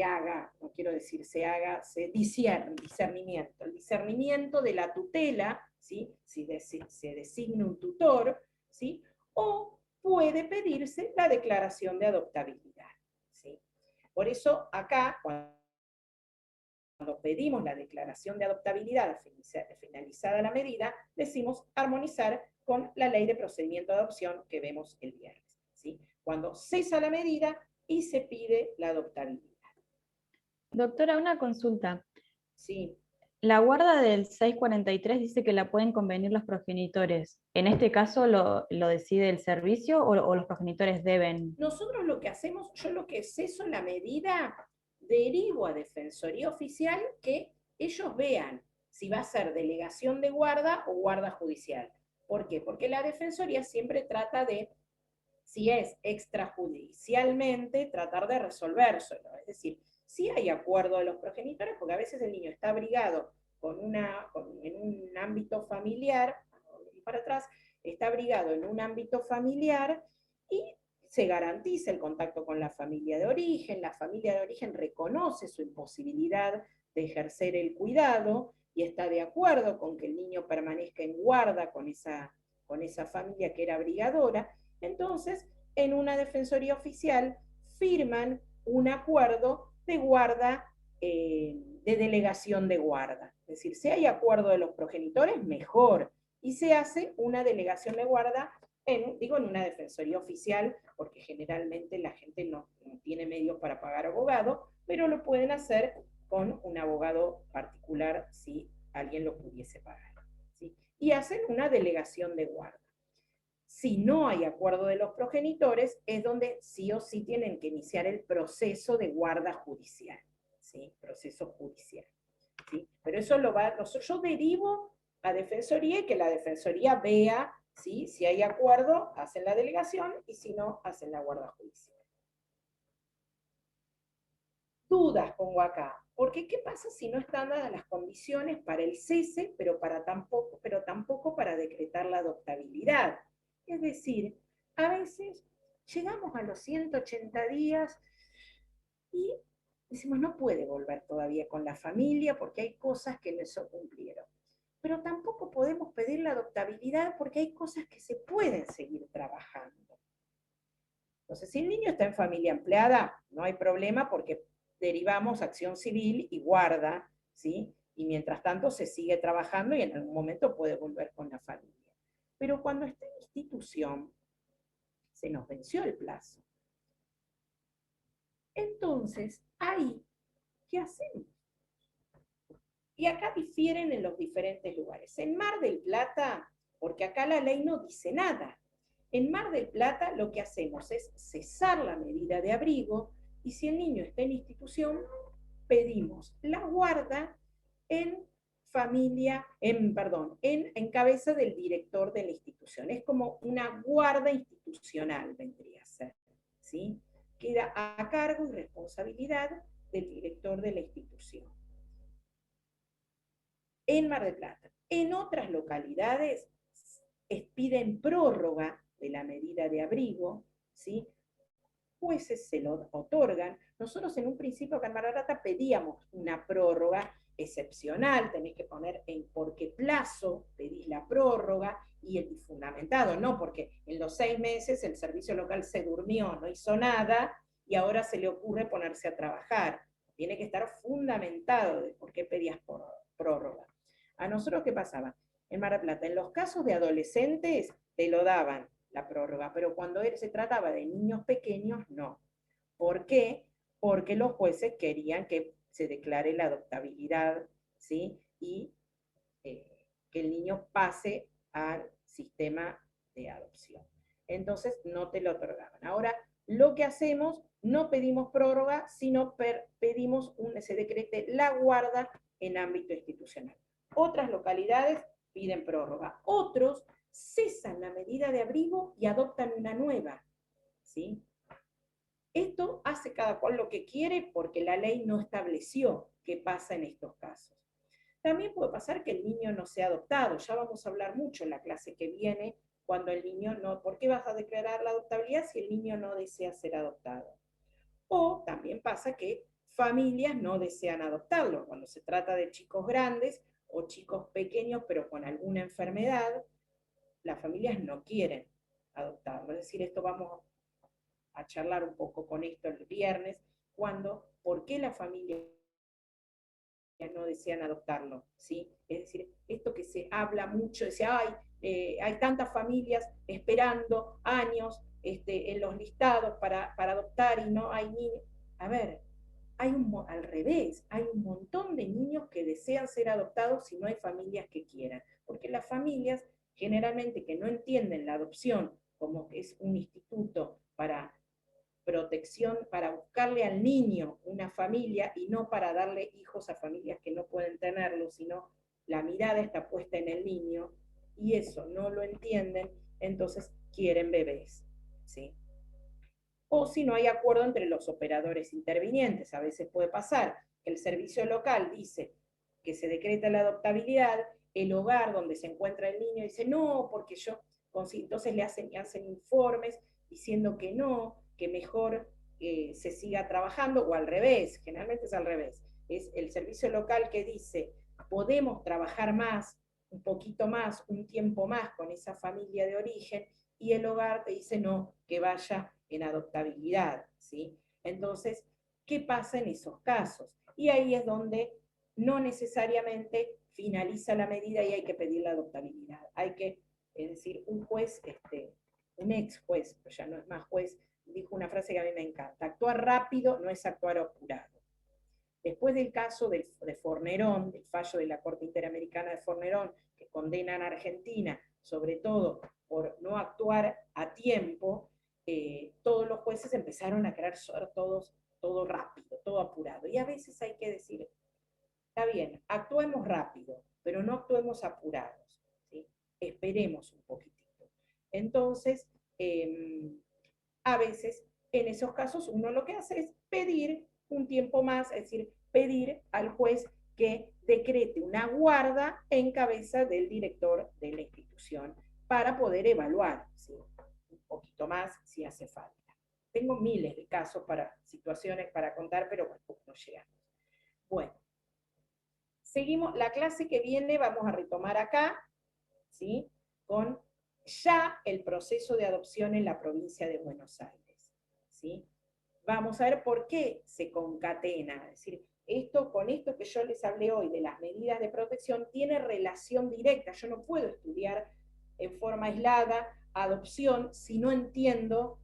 haga, no quiero decir se haga, discernimiento. El discernimiento de la tutela, ¿sí?, si se designa un tutor, ¿sí?, o puede pedirse la declaración de adoptabilidad, ¿sí? Por eso acá, cuando pedimos la declaración de adoptabilidad finalizada la medida, decimos armonizar con la ley de procedimiento de adopción que vemos el viernes, ¿sí? Cuando cesa la medida y se pide la adoptabilidad. Doctora, una consulta. Sí. La guarda del 643 dice que la pueden convenir los progenitores. ¿En este caso lo decide el servicio o los progenitores deben? Nosotros lo que hacemos, yo lo que ceso en la medida, derivo a Defensoría Oficial que ellos vean si va a ser delegación de guarda o guarda judicial. ¿Por qué? Porque la Defensoría siempre trata de, si es extrajudicialmente, tratar de resolvérselo. Es decir, Sí hay acuerdo de los progenitores, porque a veces el niño está abrigado en un ámbito familiar, para atrás, está abrigado en un ámbito familiar y se garantiza el contacto con la familia de origen reconoce su imposibilidad de ejercer el cuidado y está de acuerdo con que el niño permanezca en guarda con esa familia que era abrigadora. Entonces, en una defensoría oficial firman un acuerdo de guarda, de delegación de guarda. Es decir, si hay acuerdo de los progenitores, mejor. Y se hace una delegación de guarda en una defensoría oficial, porque generalmente la gente no tiene medios para pagar abogado, pero lo pueden hacer con un abogado particular si alguien lo pudiese pagar. ¿Sí? Y hacen una delegación de guarda. Si no hay acuerdo de los progenitores, es donde sí o sí tienen que iniciar el proceso de guarda judicial. ¿Sí? Proceso judicial. ¿Sí? Pero eso yo derivo a defensoría y que la defensoría vea, ¿sí? Si hay acuerdo, hacen la delegación y si no, hacen la guarda judicial. Dudas pongo acá, porque ¿qué pasa si no están dadas las condiciones para el cese, pero tampoco para decretar la adoptabilidad? Es decir, a veces llegamos a los 180 días y decimos, no puede volver todavía con la familia porque hay cosas que no se cumplieron. Pero tampoco podemos pedir la adoptabilidad porque hay cosas que se pueden seguir trabajando. Entonces, si el niño está en familia empleada, no hay problema porque derivamos acción civil y guarda, ¿sí? Y mientras tanto se sigue trabajando y en algún momento puede volver con la familia. Pero cuando está en institución, se nos venció el plazo. Entonces, ahí, ¿qué hacemos? Y acá difieren en los diferentes lugares. En Mar del Plata, porque acá la ley no dice nada, en Mar del Plata lo que hacemos es cesar la medida de abrigo y si el niño está en institución, pedimos la guarda en cabeza del director de la institución. Es como una guarda institucional, vendría a ser. ¿Sí? Queda a cargo y responsabilidad del director de la institución. En Mar del Plata. En otras localidades piden prórroga de la medida de abrigo, ¿sí? Jueces se lo otorgan. Nosotros en un principio acá en Mar del Plata pedíamos una prórroga excepcional, tenés que poner en por qué plazo pedís la prórroga y el fundamentado, no porque en los 6 meses el servicio local se durmió, no hizo nada y ahora se le ocurre ponerse a trabajar. Tiene que estar fundamentado de por qué pedías prórroga. ¿A nosotros qué pasaba? En Mar del Plata, en los casos de adolescentes te lo daban la prórroga, pero cuando se trataba de niños pequeños, no. ¿Por qué? Porque los jueces querían que se declare la adoptabilidad, ¿sí? Y que el niño pase al sistema de adopción. Entonces, no te lo otorgaban. Ahora, lo que hacemos, no pedimos prórroga, sino pedimos se decrete la guarda en ámbito institucional. Otras localidades piden prórroga. Otros cesan la medida de abrigo y adoptan una nueva. ¿Sí? Esto hace cada cual lo que quiere porque la ley no estableció qué pasa en estos casos. También puede pasar que el niño no sea adoptado. Ya vamos a hablar mucho en la clase que viene cuando el niño no... ¿Por qué vas a declarar la adoptabilidad si el niño no desea ser adoptado? O también pasa que familias no desean adoptarlo. Cuando se trata de chicos grandes o chicos pequeños pero con alguna enfermedad, las familias no quieren adoptarlo. Es decir, esto vamos a charlar un poco con esto el viernes, ¿por qué las familias no desean adoptarlo? ¿Sí? Es decir, esto que se habla mucho, dice, hay tantas familias esperando años en los listados para adoptar y no hay niños. A ver, al revés, hay un montón de niños que desean ser adoptados si no hay familias que quieran, porque las familias generalmente que no entienden la adopción como que es un instituto para protección, para buscarle al niño una familia y no para darle hijos a familias que no pueden tenerlo, sino la mirada está puesta en el niño y eso no lo entienden, entonces quieren bebés, ¿sí? o si no hay acuerdo entre los operadores intervinientes. A veces puede pasar que el servicio local dice que se decreta la adoptabilidad, el hogar donde se encuentra el niño dice, no, porque yo, entonces le hacen informes diciendo que no, que mejor se siga trabajando, o al revés, generalmente es al revés, es el servicio local que dice, podemos trabajar más, un poquito más, un tiempo más con esa familia de origen, y el hogar te dice no, que vaya en adoptabilidad, ¿sí? Entonces, ¿qué pasa en esos casos? Y ahí es donde no necesariamente finaliza la medida y hay que pedir la adoptabilidad. Hay que, es decir, un juez, un ex juez, pues ya no es más juez, dijo una frase que a mí me encanta, actuar rápido no es actuar apurado. Después del caso de Fornerón, del fallo de la Corte Interamericana de Fornerón, que condenan a Argentina, sobre todo por no actuar a tiempo, todos los jueces empezaron a querer ser todo rápido, todo apurado. Y a veces hay que decir, está bien, actuemos rápido, pero no actuemos apurados, ¿sí? Esperemos un poquitito. Entonces, a veces, en esos casos, uno lo que hace es pedir un tiempo más, es decir, pedir al juez que decrete una guarda en cabeza del director de la institución para poder evaluar, ¿sí? Un poquito más si hace falta. Tengo miles de casos situaciones para contar, pero bueno, no llegamos. Bueno, seguimos, la clase que viene vamos a retomar acá, ¿sí? Con ya el proceso de adopción en la provincia de Buenos Aires, ¿sí? Vamos a ver por qué se concatena, es decir, esto con esto que yo les hablé hoy de las medidas de protección tiene relación directa. Yo no puedo estudiar en forma aislada adopción si no entiendo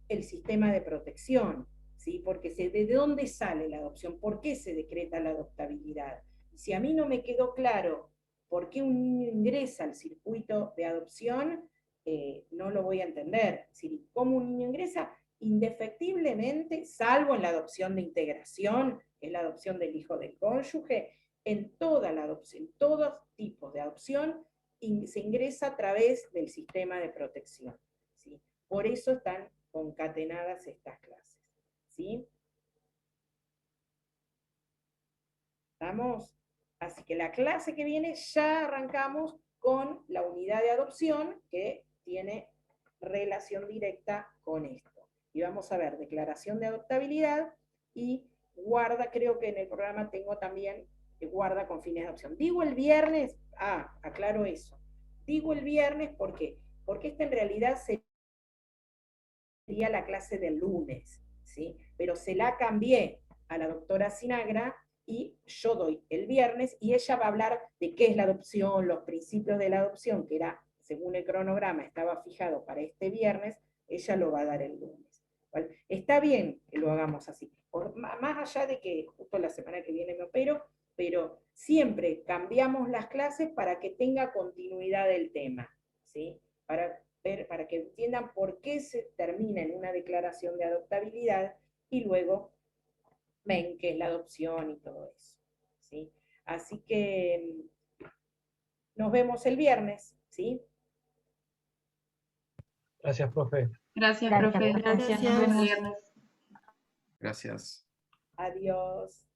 el sistema de protección, ¿sí? Porque ¿de dónde sale la adopción? ¿Por qué se decreta la adoptabilidad? Si a mí no me quedó claro por qué un niño ingresa al circuito de adopción, no lo voy a entender. Es decir, ¿cómo un niño ingresa? Indefectiblemente, salvo en la adopción de integración, que es la adopción del hijo del cónyuge, en toda la adopción, en todos tipos de adopción, se ingresa a través del sistema de protección, ¿sí? Por eso están concatenadas estas clases, ¿sí? ¿Estamos? Así que la clase que viene ya arrancamos con la unidad de adopción que tiene relación directa con esto. Y vamos a ver declaración de adoptabilidad y guarda, creo que en el programa tengo también guarda con fines de adopción. Digo el viernes, aclaro eso. Digo el viernes, ¿por qué? Porque esta en realidad sería la clase del lunes, ¿sí? Pero se la cambié a la doctora Sinagra y yo doy el viernes y ella va a hablar de qué es la adopción, los principios de la adopción, que era, según el cronograma, estaba fijado para este viernes, ella lo va a dar el lunes. ¿Vale? Está bien que lo hagamos así, más allá de que justo la semana que viene me opero, pero siempre cambiamos las clases para que tenga continuidad el tema, ¿sí? Para que entiendan por qué se termina en una declaración de adoptabilidad y luego ven qué es la adopción y todo eso, ¿sí? Así que nos vemos el viernes, ¿sí? Gracias, profe. Gracias, Gracias, profe. profe. Gracias. Nos vemos el viernes. Gracias. Adiós.